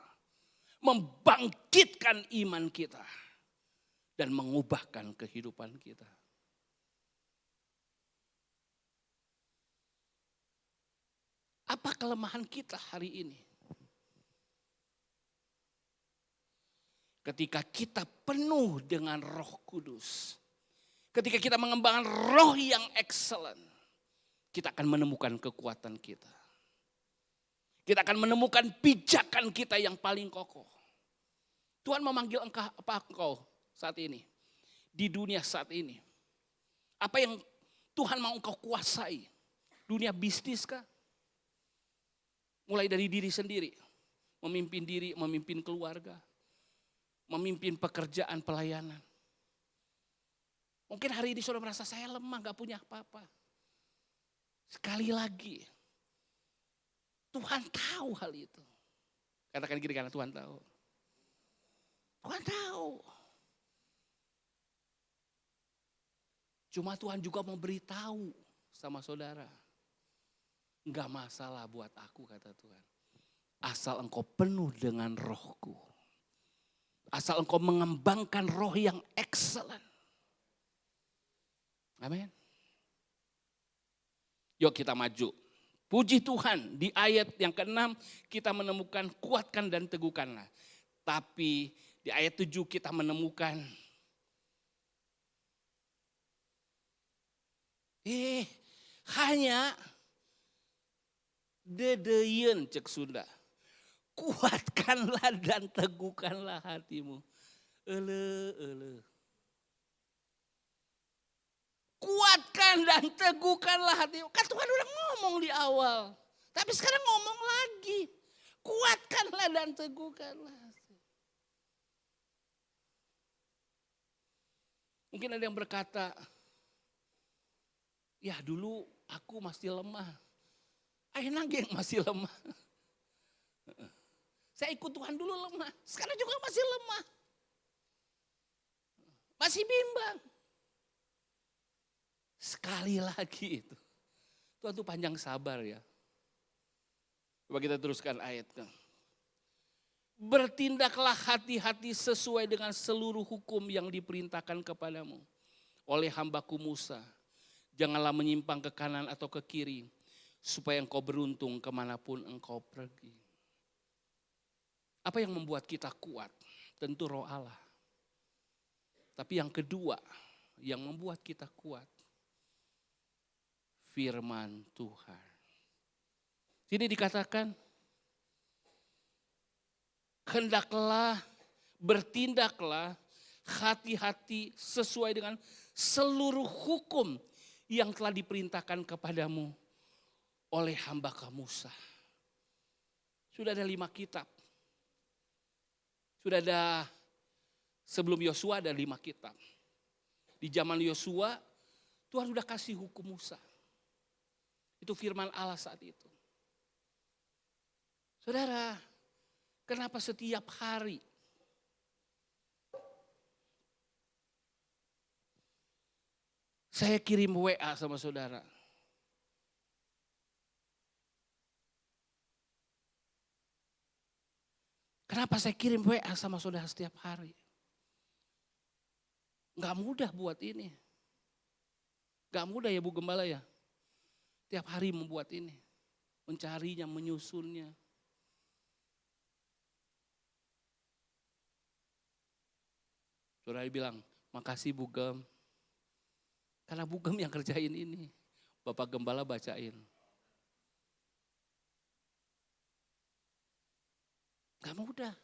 Membangkitkan iman kita. dan mengubahkan kehidupan kita. Apa kelemahan kita hari ini? Ketika kita penuh dengan Roh Kudus, ketika kita mengembangkan roh yang excellent, kita akan menemukan kekuatan kita. Kita akan menemukan pijakan kita yang paling kokoh. Tuhan memanggil engkau saat ini, di dunia saat ini. Apa yang Tuhan mau engkau kuasai? Dunia bisnis kah? Mulai dari diri sendiri, memimpin keluarga, memimpin pekerjaan pelayanan. Mungkin hari ini saudara merasa saya lemah, gak punya apa-apa. Sekali lagi, Tuhan tahu hal itu. Katakan gini, karena Tuhan tahu. Tuhan tahu. Cuma Tuhan juga mau beritahu sama saudara. Enggak masalah buat aku, kata Tuhan. Asal engkau penuh dengan rohku. Asal engkau mengembangkan roh yang excellent. Amin. Yuk kita maju. Puji Tuhan, di ayat yang ke-6 kita menemukan kuatkan dan teguhkanlah. Tapi di ayat 7 kita menemukan hanya dedeyen cek Sunda. Kuatkanlah dan teguhkanlah hatimu. Ele. Kuatkan dan teguhkanlah hatimu. Kan Tuhan udah ngomong di awal. Tapi sekarang ngomong lagi. Kuatkanlah dan teguhkanlah. Mungkin ada yang berkata, ya dulu aku masih lemah. Enak yang masih lemah. Saya ikut Tuhan dulu lemah. Sekarang juga masih lemah. Masih bimbang. Sekali lagi itu. Tuhan tuh panjang sabar ya. Coba kita teruskan ayatnya. Bertindaklah hati-hati sesuai dengan seluruh hukum yang diperintahkan kepadamu oleh hambaku Musa. Janganlah menyimpang ke kanan atau ke kiri. Supaya engkau beruntung kemanapun engkau pergi. Apa yang membuat kita kuat? Tentu roh Allah. Tapi yang kedua yang membuat kita kuat. Firman Tuhan. Sini dikatakan. Hendaklah bertindaklah hati-hati sesuai dengan seluruh hukum yang telah diperintahkan kepadamu oleh hamba Musa. Sudah ada 5 kitab. Sudah ada, sebelum Yosua ada 5 kitab. Di zaman Yosua, Tuhan sudah kasih hukum Musa. Itu firman Allah saat itu. Saudara, kenapa setiap hari saya kirim WA sama saudara? Kenapa saya kirim WA sama saudara setiap hari? Gak mudah buat ini. Gak mudah ya Bu Gembala ya. Tiap hari membuat ini. Mencarinya, menyusunnya. Saudara bilang, makasih Bu Gem. Karena Bu Gem yang kerjain ini. Bapak Gembala bacain. Gak mudah.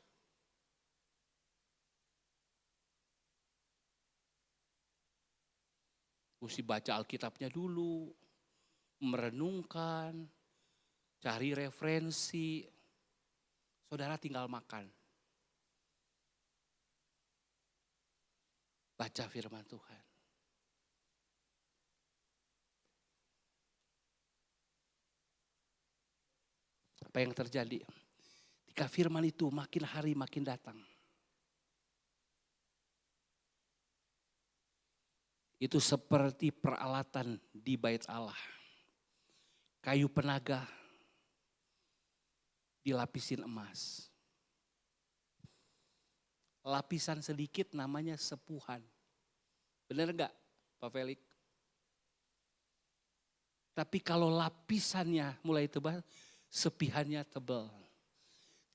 Mesti baca Alkitabnya dulu. Merenungkan. Cari referensi. Saudara tinggal makan. Baca firman Tuhan. Apa yang terjadi? Ketika firman itu makin hari makin datang. Itu seperti peralatan di bait Allah. Kayu penaga dilapisin emas. lapisan sedikit namanya sepuhan. Benar enggak Pak Felix? Tapi kalau lapisannya mulai tebal, sepihannya tebal.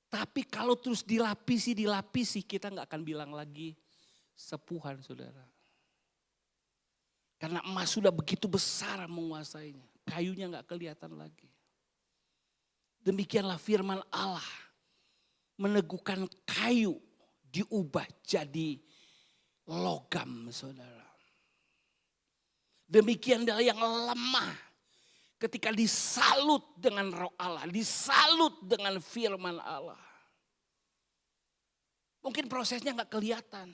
Tapi kalau terus dilapisi, kita nggak akan bilang lagi sepuhan, saudara. Karena emas sudah begitu besar menguasainya. Kayunya nggak kelihatan lagi. Demikianlah firman Allah. Meneguhkan kayu diubah jadi logam, saudara. Demikian adalah yang lemah. Ketika disalut dengan roh Allah, disalut dengan firman Allah. Mungkin prosesnya gak kelihatan,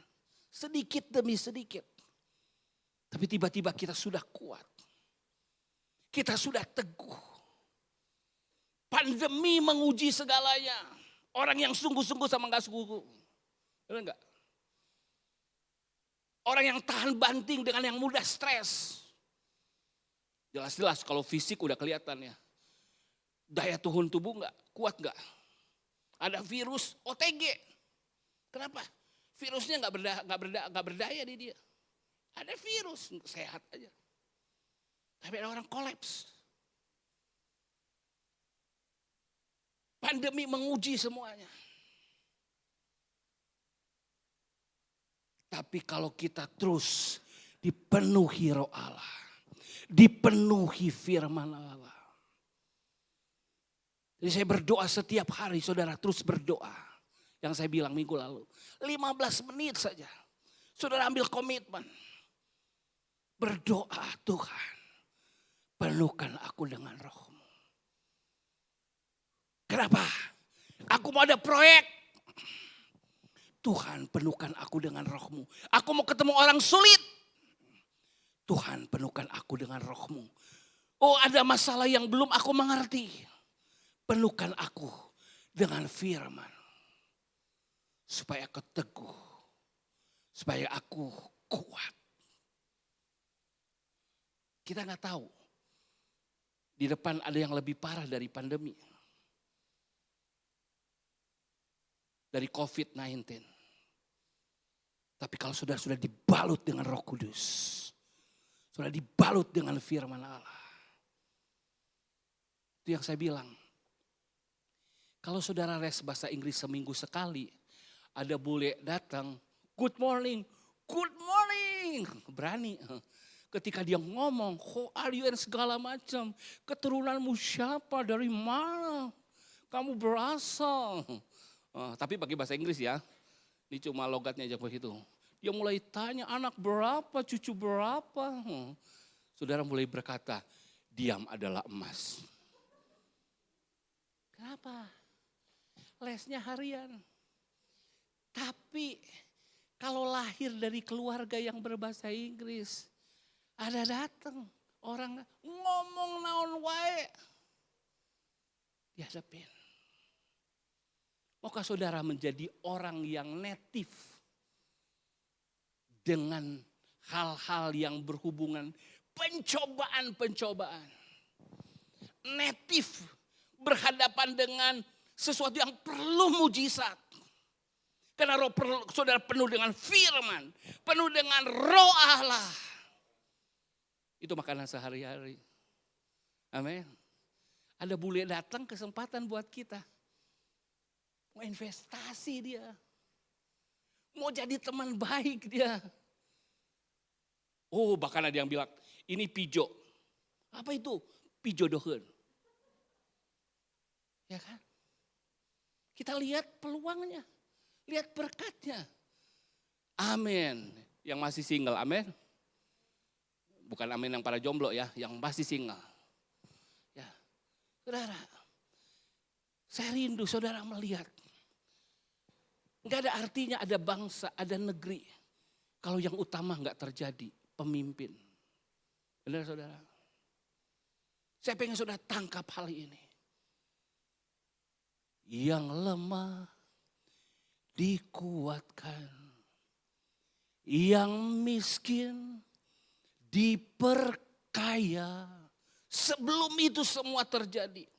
sedikit demi sedikit. Tapi tiba-tiba kita sudah kuat. Kita sudah teguh. Pandemi menguji segalanya. Orang yang sungguh-sungguh sama gak sungguh. Benar gak? Orang yang tahan banting dengan yang mudah stres. Jelas-jelas kalau fisik udah kelihatan ya. Daya tahan tubuh enggak, kuat enggak. Ada virus OTG. Kenapa? Virusnya enggak berdaya di dia. Ada virus, sehat aja. Tapi ada orang kolaps. Pandemi menguji semuanya. Tapi kalau kita terus dipenuhi roh Allah. Dipenuhi firman Allah. Jadi saya berdoa setiap hari, saudara terus berdoa. Yang saya bilang minggu lalu. 15 menit saja. Saudara ambil komitmen. Berdoa, Tuhan, penuhkan aku dengan roh-Mu. Kenapa? Aku mau ada proyek. Tuhan, penuhkan aku dengan roh-Mu. Aku mau ketemu orang sulit. Tuhan, penuhkan aku dengan roh-Mu. Oh, ada masalah yang belum aku mengerti. Penuhkan aku dengan firman. Supaya aku teguh. Supaya aku kuat. Kita gak tahu. Di depan ada yang lebih parah dari pandemi. Dari COVID-19. Tapi kalau sudah dibalut dengan Roh Kudus. Sudah dibalut dengan firman Allah. Itu yang saya bilang. Kalau saudara les bahasa Inggris seminggu sekali. Ada bule datang. Good morning. Good morning. Berani. Ketika dia ngomong. Who are you and segala macam. Keturunanmu siapa? Dari mana? Kamu berasal. Tapi pakai bahasa Inggris ya. Ini cuma logatnya aja begitu. Dia mulai tanya anak berapa, cucu berapa. Saudara mulai berkata, diam adalah emas. Kenapa? Lesnya harian. Tapi kalau lahir dari keluarga yang berbahasa Inggris. Ada datang orang ngomong naon wae. Dihadapin. Maukah saudara menjadi orang yang native. Dengan hal-hal yang berhubungan pencobaan-pencobaan. Native berhadapan dengan sesuatu yang perlu mujizat. Karena saudara penuh dengan firman, penuh dengan roh Allah. Itu makanan sehari-hari. Amin. Ada bule datang kesempatan buat kita. Mau investasi dia. Mau jadi teman baik dia. Oh, bahkan ada yang bilang, ini pijo. Apa itu? Pijo dohen. Ya kan? Kita lihat peluangnya. Lihat berkatnya. Amin. Yang masih single, amin. Bukan amin yang para jomblo ya, yang masih single. Ya, saudara. Saya rindu saudara melihat. Enggak ada artinya ada bangsa, ada negeri. Kalau yang utama enggak terjadi, pemimpin. Benar saudara? Saya pengen saudara tangkap hal ini. Yang lemah dikuatkan. Yang miskin diperkaya. Sebelum itu semua terjadi.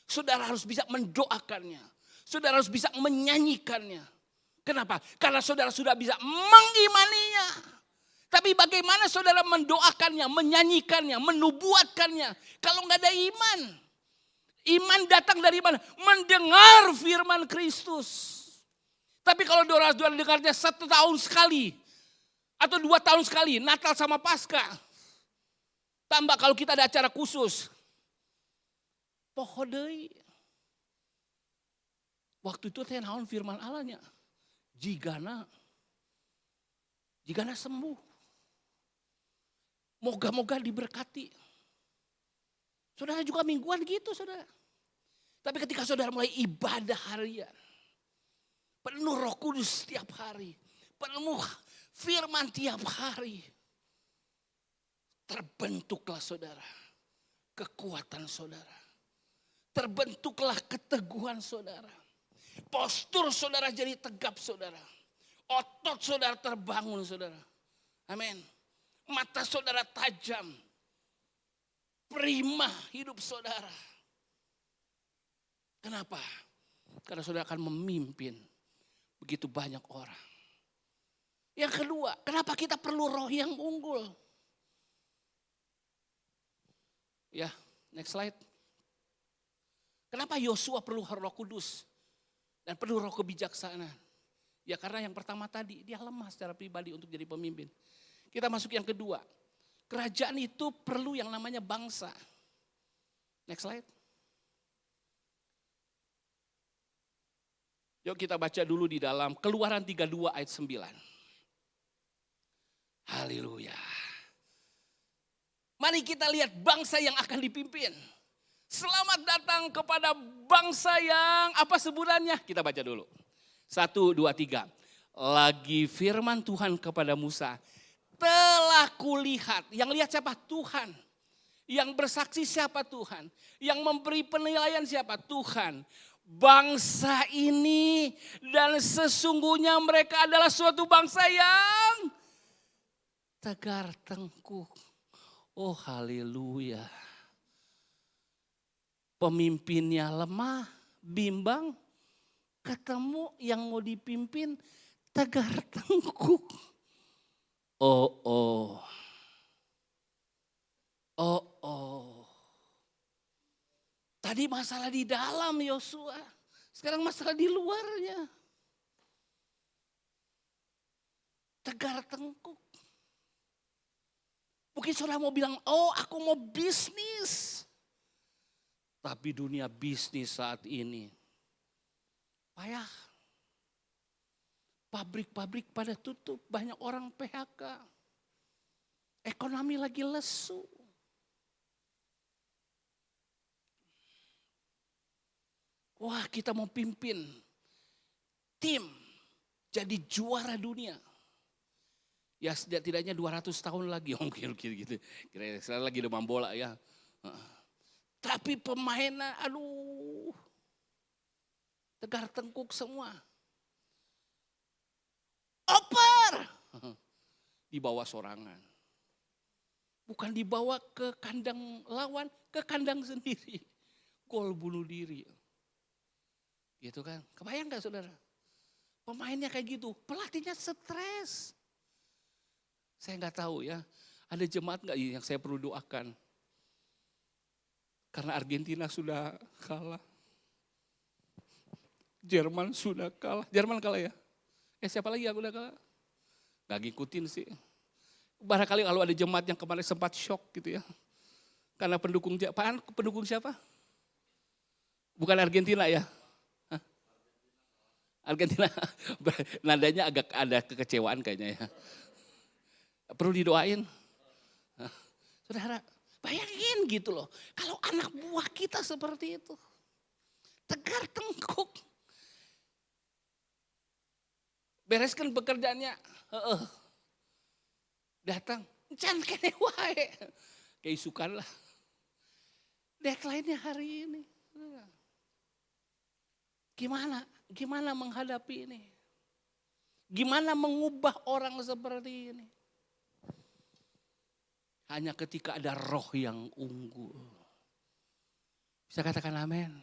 Saudara harus bisa mendoakannya. Saudara harus bisa menyanyikannya. Kenapa? Karena saudara sudah bisa mengimaninya. Tapi bagaimana saudara mendoakannya, menyanyikannya, menubuatkannya kalau nggak ada iman? Iman datang dari mana? Mendengar firman Kristus. Tapi kalau saudara dengarnya 1 tahun sekali atau 2 tahun sekali, Natal sama Paskah. Tambah kalau kita ada acara khusus. Poho deui. Waktu itu teh naon firman Allahnya. Jigana sembuh. Moga-moga diberkati. Saudara juga mingguan gitu saudara. Tapi ketika saudara mulai ibadah harian. Penuh Roh Kudus setiap hari. Penuh firman tiap hari. Terbentuklah saudara. Kekuatan saudara. Terbentuklah keteguhan saudara. Postur saudara jadi tegap saudara. Otot saudara terbangun saudara. Amin. Mata saudara tajam. Prima hidup saudara. Kenapa? Karena saudara akan memimpin begitu banyak orang. Yang kedua, kenapa kita perlu roh yang unggul? Ya, next slide. Kenapa Yosua perlu roh kudus? Dan perlu roh kebijaksanaan? Ya karena yang pertama tadi, dia lemah secara pribadi untuk jadi pemimpin. Kita masuk yang kedua. Kerajaan itu perlu yang namanya bangsa. Next slide. Yuk kita baca dulu di dalam Keluaran 32 ayat 9. Haleluya. Mari kita lihat bangsa yang akan dipimpin. Selamat datang kepada bangsa yang apa sebutannya? Kita baca dulu. 1, 2, 3. Lagi firman Tuhan kepada Musa. Telah kulihat. Yang lihat siapa? Tuhan. Yang bersaksi siapa? Tuhan. Yang memberi penilaian siapa? Tuhan. Bangsa ini dan sesungguhnya mereka adalah suatu bangsa yang tegar tengkuk. Oh haleluya. Pemimpinnya lemah, bimbang. Ketemu yang mau dipimpin tegar tengkuk. Oh. Tadi masalah di dalam Yosua. Sekarang masalah di luarnya. Tegar tengkuk. Mungkin saudara mau bilang, oh aku mau bisnis. Tapi dunia bisnis saat ini payah. Pabrik-pabrik pada tutup, banyak orang PHK. Ekonomi lagi lesu. Wah kita mau pimpin tim jadi juara dunia. Ya setidaknya 200 tahun lagi. Oh kira-kira gitu. Kira-kira lagi demam bola ya. Tapi pemainnya aduh. Tegar tengkuk semua. Oper. Dibawa sorangan. Bukan dibawa ke kandang lawan, ke kandang sendiri. Gol bunuh diri. Gitu kan. Kebayang gak saudara? Pemainnya kayak gitu. Pelatihnya stres. Saya gak tahu ya. Ada jemaat gak yang saya perlu doakan? Karena Argentina sudah kalah. Jerman sudah kalah. Jerman kalah ya? Siapa lagi yang udah kalah? Gak ngikutin sih. Barangkali kalau ada jemaat yang kemarin sempat shock gitu ya. Karena pendukung siapa? Bukan Argentina ya? Hah? Argentina. Nadanya agak ada kekecewaan kayaknya ya. Perlu didoain. Saudara, bayangin gitu loh. Kalau anak buah kita seperti itu. Tegar tengkuk. Bereskan pekerjaannya. Datang. Jangan kene wae. Keisukan lah. Deadline-nya hari ini. Gimana menghadapi ini? Gimana mengubah orang seperti ini? Hanya ketika ada roh yang unggul. Bisa katakan amin.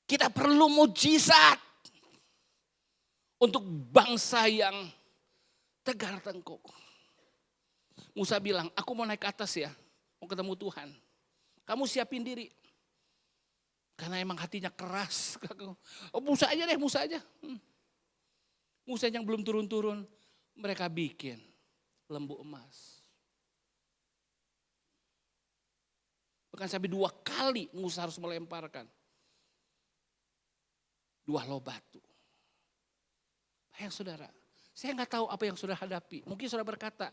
Kita perlu mujizat. untuk bangsa yang tegar tengkuk. Musa bilang, aku mau naik ke atas ya, mau ketemu Tuhan. Kamu siapin diri. Karena emang hatinya keras. Oh, Musa aja deh, Musa aja. Musa yang belum turun-turun, mereka bikin lembu emas. Bahkan sampai 2 kali Musa harus melemparkan 2 loh batu. Saudara, saya nggak tahu apa yang saudara hadapi. Mungkin saudara berkata,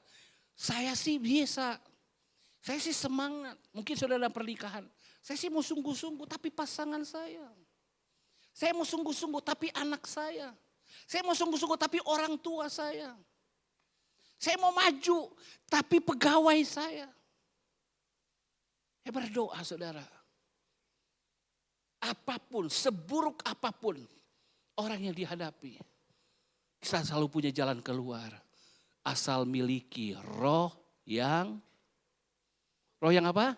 saya sih bisa, saya sih semangat. Mungkin saudara dalam pernikahan, saya sih mau sungguh-sungguh tapi pasangan saya. Saya mau sungguh-sungguh tapi anak saya. Saya mau sungguh-sungguh tapi orang tua saya. Saya mau maju tapi pegawai saya. Saya berdoa saudara. Apapun, seburuk apapun orang yang dihadapi. Kita selalu punya jalan keluar. Asal miliki roh yang apa?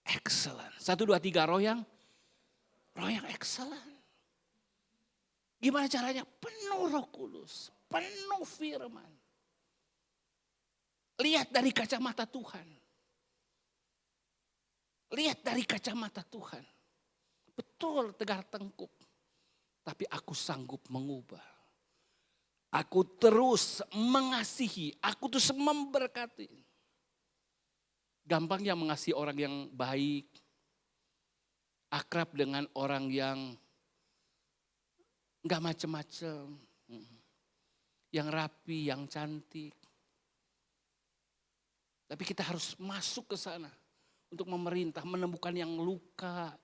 Excellent. 1, 2, 3 roh yang excellent. Gimana caranya? Penuh Roh Kudus, penuh firman. Lihat dari kacamata Tuhan. Lihat dari kacamata Tuhan. Betul tegar tengkuk. Tapi aku sanggup mengubah. Aku terus mengasihi, aku terus memberkati. Gampangnya mengasihi orang yang baik. Akrab dengan orang yang enggak macem-macem. Yang rapi, yang cantik. Tapi kita harus masuk ke sana. Untuk memerintah, menemukan yang luka,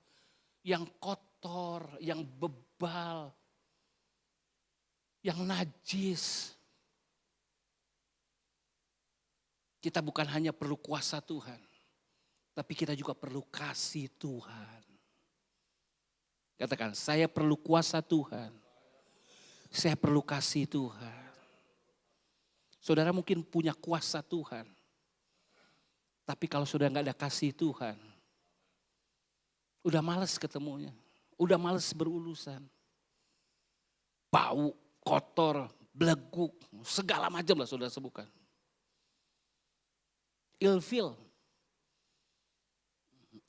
yang kotor, yang bebal, yang najis. Kita bukan hanya perlu kuasa Tuhan, tapi kita juga perlu kasih Tuhan. Katakan, saya perlu kuasa Tuhan. Saya perlu kasih Tuhan. Saudara mungkin punya kuasa Tuhan. Tapi kalau sudah nggak ada kasih Tuhan, udah males ketemunya, udah males berurusan. Bau, kotor, beleguk, segala macam lah saudara sebutkan. Ilfil,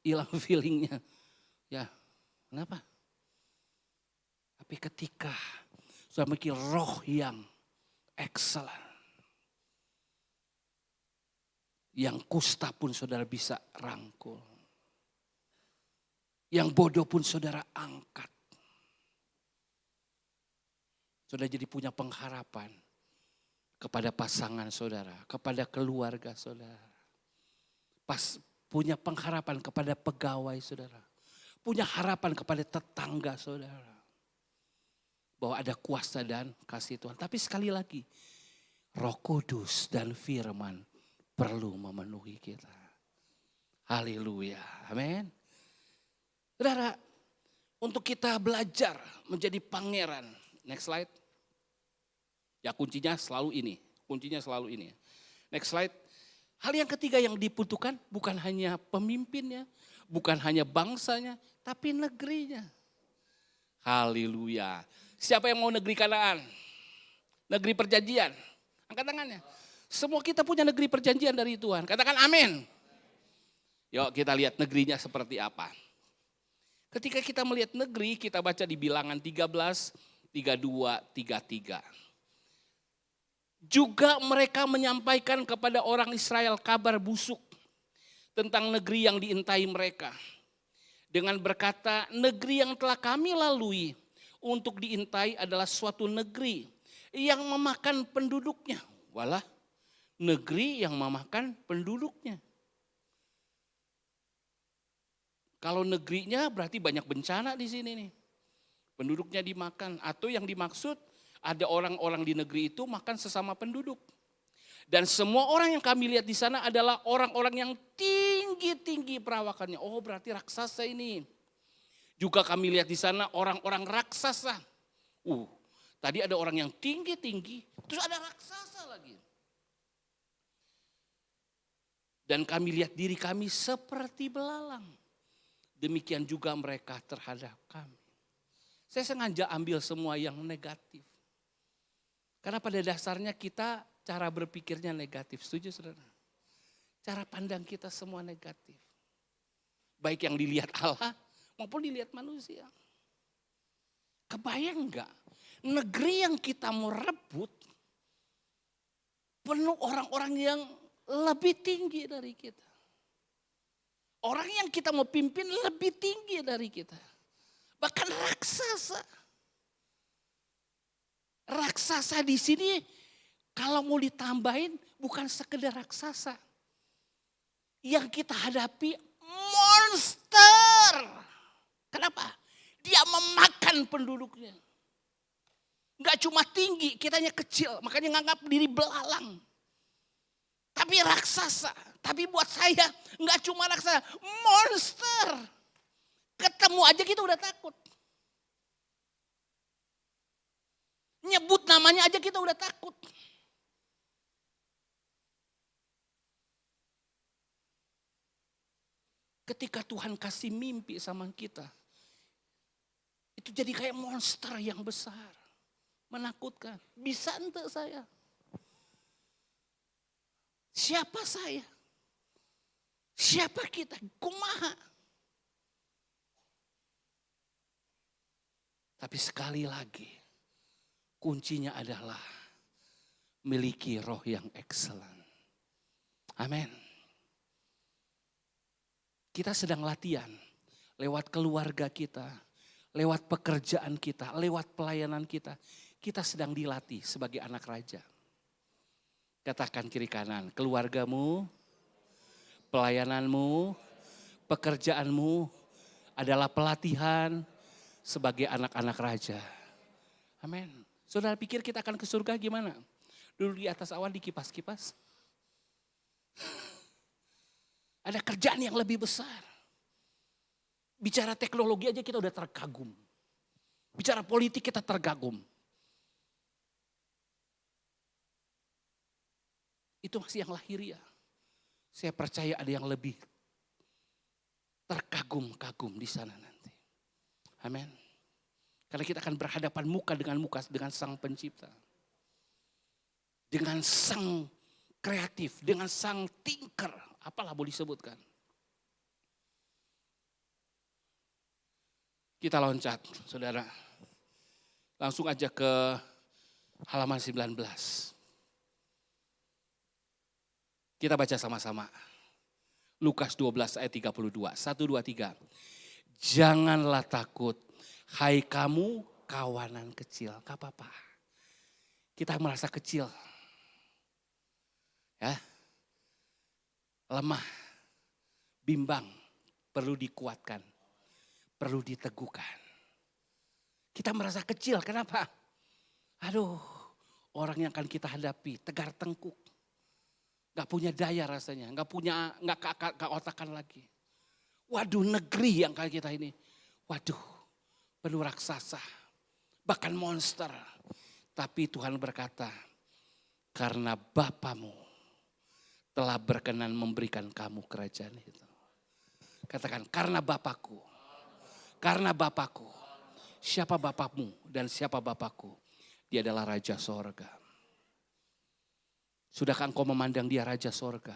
hilang feelingnya. Ya, kenapa? Tapi ketika sudah memiliki roh yang excellent, yang kusta pun saudara bisa rangkul. Yang bodoh pun saudara angkat. Saudara jadi punya pengharapan kepada pasangan saudara, kepada keluarga saudara. Punya pengharapan kepada pegawai saudara. Punya harapan kepada tetangga saudara. Bahwa ada kuasa dan kasih Tuhan. Tapi sekali lagi, Roh Kudus dan firman perlu memenuhi kita. Haleluya. Amin. Saudara, untuk kita belajar menjadi pangeran. Next slide. Ya kuncinya selalu ini. Kuncinya selalu ini. Next slide. Hal yang ketiga yang dibutuhkan bukan hanya pemimpinnya. Bukan hanya bangsanya. Tapi negerinya. Haleluya. Siapa yang mau negeri Kanaan? Negeri perjanjian. Angkat tangannya. Semua kita punya negeri perjanjian dari Tuhan. Katakan amin. Yuk kita lihat negerinya seperti apa. Ketika kita melihat negeri, kita baca di Bilangan 13, 32, 33. Juga mereka menyampaikan kepada orang Israel kabar busuk tentang negeri yang diintai mereka. Dengan berkata, negeri yang telah kami lalui untuk diintai adalah suatu negeri yang memakan penduduknya. Walah, negeri yang memakan penduduknya. Kalau negerinya berarti banyak bencana di sini nih. Penduduknya dimakan. Atau yang dimaksud ada orang-orang di negeri itu makan sesama penduduk. Dan semua orang yang kami lihat di sana adalah orang-orang yang tinggi-tinggi perawakannya. Oh berarti raksasa ini. Juga kami lihat di sana orang-orang raksasa. Tadi ada orang yang tinggi-tinggi. Terus ada raksasa lagi. Dan kami lihat diri kami seperti belalang. Demikian juga mereka terhadap kami. Saya sengaja ambil semua yang negatif. Karena pada dasarnya kita cara berpikirnya negatif. Setuju saudara? Cara pandang kita semua negatif. Baik yang dilihat Allah maupun dilihat manusia. Kebayang enggak? Negeri yang kita mau rebut penuh orang-orang yang lebih tinggi dari kita. Orang yang kita mau pimpin lebih tinggi dari kita. Bahkan raksasa. Raksasa di sini kalau mau ditambahin bukan sekedar raksasa. Yang kita hadapi monster. Kenapa? Dia memakan penduduknya. Enggak cuma tinggi, kitanya kecil. Makanya nganggap diri belalang. Tapi raksasa. Tapi buat saya enggak cuma raksasa, monster. Ketemu aja kita udah takut. Nyebut namanya aja kita udah takut. Ketika Tuhan kasih mimpi sama kita, itu jadi kayak monster yang besar. Menakutkan. Bisa ente saya? Siapa saya? Siapa kita? Kumaha? Tapi sekali lagi, kuncinya adalah miliki roh yang excellent. Amin. Kita sedang latihan lewat keluarga kita, lewat pekerjaan kita, lewat pelayanan kita. Kita sedang dilatih sebagai anak raja. Katakan kiri kanan, keluargamu, pelayananmu, pekerjaanmu adalah pelatihan sebagai anak-anak raja. Amin. Saudara pikir kita akan ke surga gimana? Dulu di atas awan dikipas-kipas. Ada kerjaan yang lebih besar. Bicara teknologi aja kita udah terkagum. Bicara politik kita terkagum. Itu masih yang lahiriah. Saya percaya ada yang lebih terkagum-kagum di sana nanti. Amin. Karena kita akan berhadapan muka dengan sang pencipta. Dengan sang kreatif, dengan sang thinker. Apalah boleh disebutkan. Kita loncat, saudara. Langsung aja ke halaman 19. Kita baca sama-sama. Lukas 12 ayat 32. 1, 2, 3. Janganlah takut, hai kamu kawanan kecil. Gak apa-apa. Kita merasa kecil. Ya. Lemah. Bimbang. Perlu dikuatkan. Perlu diteguhkan. Kita merasa kecil, kenapa? Aduh, orang yang akan kita hadapi tegar tengkuk. Gak punya daya rasanya, gak otakan lagi. Waduh, negeri yang kayak kita ini. Waduh, penuh raksasa, bahkan monster. Tapi Tuhan berkata, karena Bapamu telah berkenan memberikan kamu kerajaan itu. Katakan, karena Bapakku. Karena Bapakku. Siapa Bapakmu dan siapa Bapakku? Dia adalah Raja Sorga. Sudahkah engkau memandang dia Raja Sorga?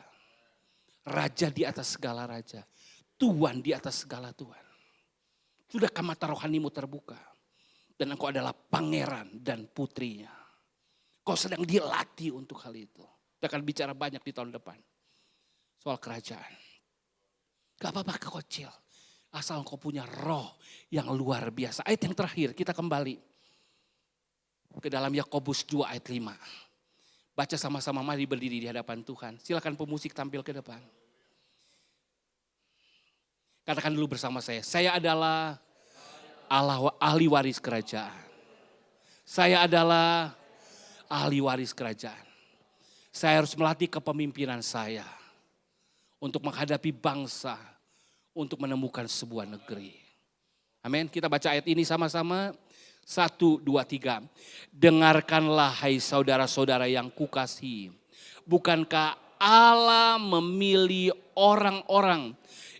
Raja di atas segala raja. Tuhan di atas segala Tuhan. Sudahkah mata rohanimu terbuka? Dan engkau adalah pangeran dan putrinya. Kau sedang dilatih untuk hal itu. Kita akan bicara banyak di tahun depan. Soal kerajaan. Gak apa-apa kecil. Asal engkau punya roh yang luar biasa. Ayat yang terakhir kita kembali. Ke dalam Yakobus 2 ayat 5. Baca sama-sama, mari berdiri di hadapan Tuhan. Silakan pemusik tampil ke depan. Katakan dulu bersama saya adalah ahli waris kerajaan. Saya adalah ahli waris kerajaan. Saya harus melatih kepemimpinan saya untuk menghadapi bangsa, untuk menemukan sebuah negeri. Amin. Kita baca ayat ini sama-sama. 1, 2, 3. Dengarkanlah hai saudara-saudara yang kukasihi. Bukankah Allah memilih orang-orang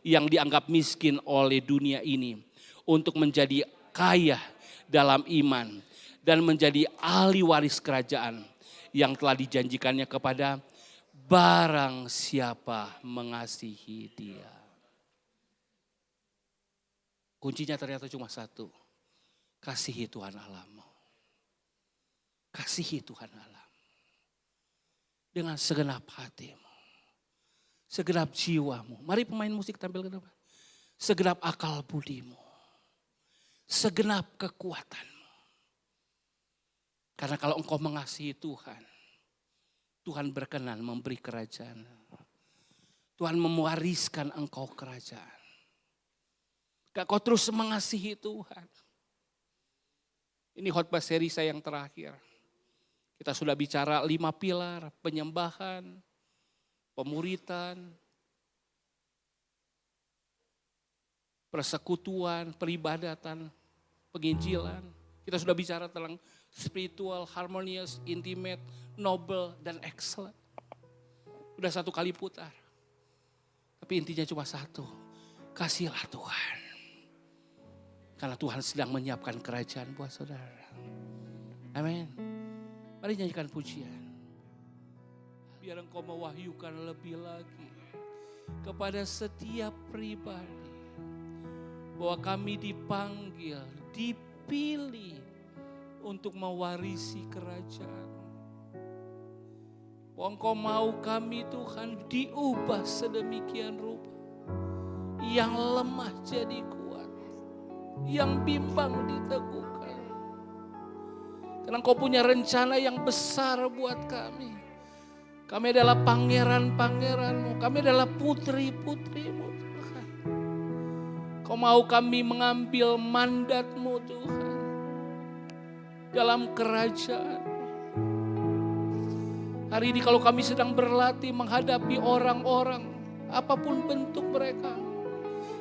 yang dianggap miskin oleh dunia ini untuk menjadi kaya dalam iman dan menjadi ahli waris kerajaan yang telah dijanjikannya kepada barang siapa mengasihi Dia. Kuncinya ternyata cuma satu. Kasihi Tuhan Allahmu. Kasihi Tuhan Allah. Dengan segenap hatimu. Segenap jiwamu. Mari pemain musik tampil ke depan. Segenap akal budimu. Segenap kekuatanmu. Karena kalau engkau mengasihi Tuhan. Tuhan berkenan memberi kerajaan. Tuhan mewariskan engkau kerajaan. Kau terus mengasihi Tuhan. Ini khotbah seri saya yang terakhir. Kita sudah bicara 5 pilar, penyembahan, pemuritan, persekutuan, peribadatan, penginjilan. Kita sudah bicara tentang spiritual, harmonious, intimate, noble, dan excellent. Udah 1 kali putar. Tapi intinya cuma satu. Kasihlah Tuhan. Karena Tuhan sedang menyiapkan kerajaan buat saudara. Amin. Mari nyanyikan pujian. Biar engkau mewahyukan lebih lagi kepada setiap pribadi. Bahwa kami dipanggil, dipilih untuk mewarisi kerajaan. Bahwa engkau mau kami Tuhan diubah sedemikian rupa. Yang lemah jadi kuat. Yang bimbang diteguhkan. Karena engkau punya rencana yang besar buat kami. Kami adalah pangeran-pangeranmu. Kami adalah putri-putrimu Tuhan. Kau mau kami mengambil mandatmu Tuhan. Dalam kerajaan. Hari ini kalau kami sedang berlatih menghadapi orang-orang. Apapun bentuk mereka.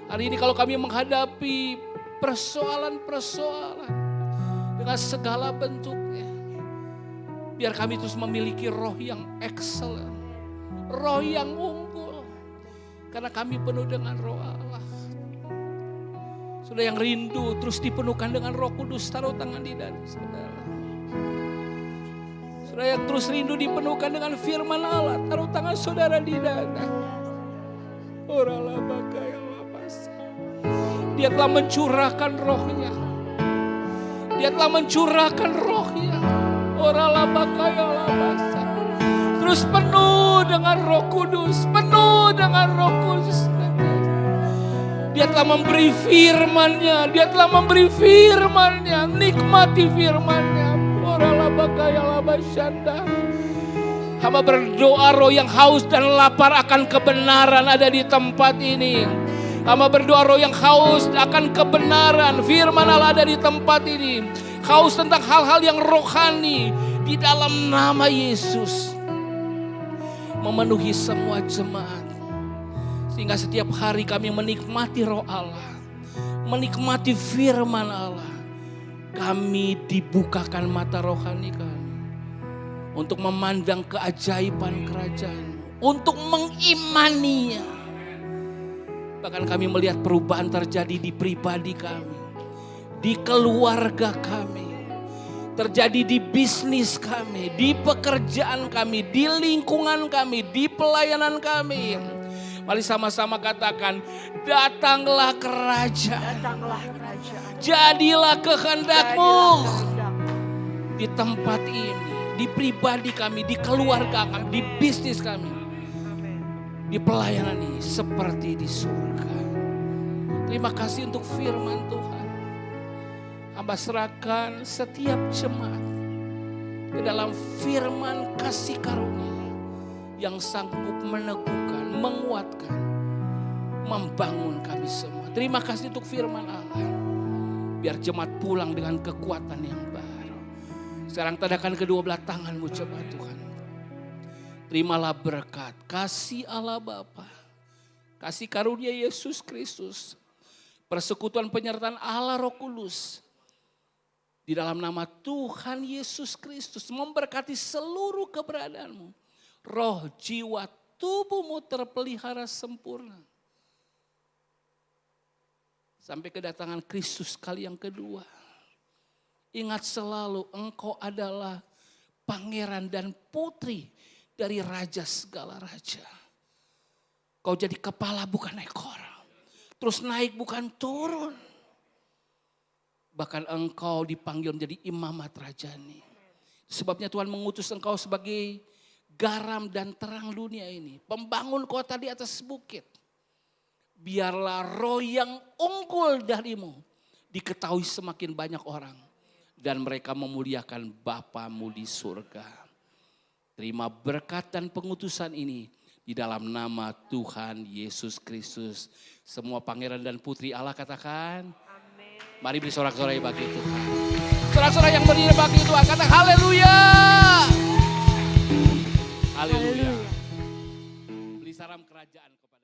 Hari ini kalau kami menghadapi persoalan-persoalan. Dengan segala bentuknya. Biar kami terus memiliki roh yang excellent. Roh yang unggul. Karena kami penuh dengan roh Allah. Sudah yang rindu terus dipenuhkan dengan Roh Kudus. Taruh tangan di dada saudara. Sudah yang terus rindu dipenuhkan dengan firman Allah. Taruh tangan saudara di dada. Oralah bakaya lapas. Dia telah mencurahkan rohnya. Dia telah mencurahkan rohnya. Oralah bakaya labasa. Terus penuh dengan Roh Kudus. Penuh dengan Roh Kudus. Dia telah memberi firman-Nya. Dia telah memberi firman-Nya. Nikmati firman-Nya. Oralah bakaya labasanda. Hamba berdoa roh yang haus dan lapar akan kebenaran ada di tempat ini. Hamba berdoa roh yang haus akan kebenaran. Firman Allah ada di tempat ini. Haus tentang hal-hal yang rohani. Di dalam nama Yesus. Memenuhi semua jemaat. Sehingga setiap hari kami menikmati roh Allah. Menikmati firman Allah. Kami dibukakan mata rohani kami. Untuk memandang keajaiban kerajaan. Untuk mengimaninya. Bahkan kami melihat perubahan terjadi di pribadi kami. Di keluarga kami. Terjadi di bisnis kami. Di pekerjaan kami. Di lingkungan kami. Di pelayanan kami. Mari sama-sama katakan. Datanglah kerajaan. Datanglah kerajaan. Jadilah kehendakmu. Di tempat ini. Di pribadi kami. Di keluarga kami. Di bisnis kami. Di pelayanan ini seperti di surga. Terima kasih untuk firman Tuhan. Hamba serahkan setiap jemaat ke dalam firman kasih karunia yang sanggup meneguhkan, menguatkan, membangun kami semua. Terima kasih untuk firman Allah. Biar jemaat pulang dengan kekuatan yang baru. Sekarang tadakan kedua belah tanganmu jemaat Tuhan. Terimalah berkat, kasih Allah Bapa, kasih karunia Yesus Kristus, persekutuan penyertaan Allah Roh Kudus. Di dalam nama Tuhan Yesus Kristus memberkati seluruh keberadaanmu. Roh, jiwa, tubuhmu terpelihara sempurna. Sampai kedatangan Kristus kali yang kedua. Ingat selalu engkau adalah pangeran dan putri dari raja segala raja. Kau jadi kepala bukan ekor. Terus naik bukan turun. Bahkan engkau dipanggil menjadi imamat rajani. Sebabnya Tuhan mengutus engkau sebagai garam dan terang dunia ini. Pembangun kota di atas bukit. Biarlah roh yang unggul darimu diketahui semakin banyak orang. Dan mereka memuliakan Bapamu di surga. Terima berkat dan pengutusan ini di dalam nama Tuhan Yesus Kristus. Semua pangeran dan putri Allah katakan. Amin. Mari beri sorak-sorai bagi Tuhan. Sorak-sorai yang berdiri bagi Tuhan. Kata haleluya. Haleluya. Beli salam kerajaan kepada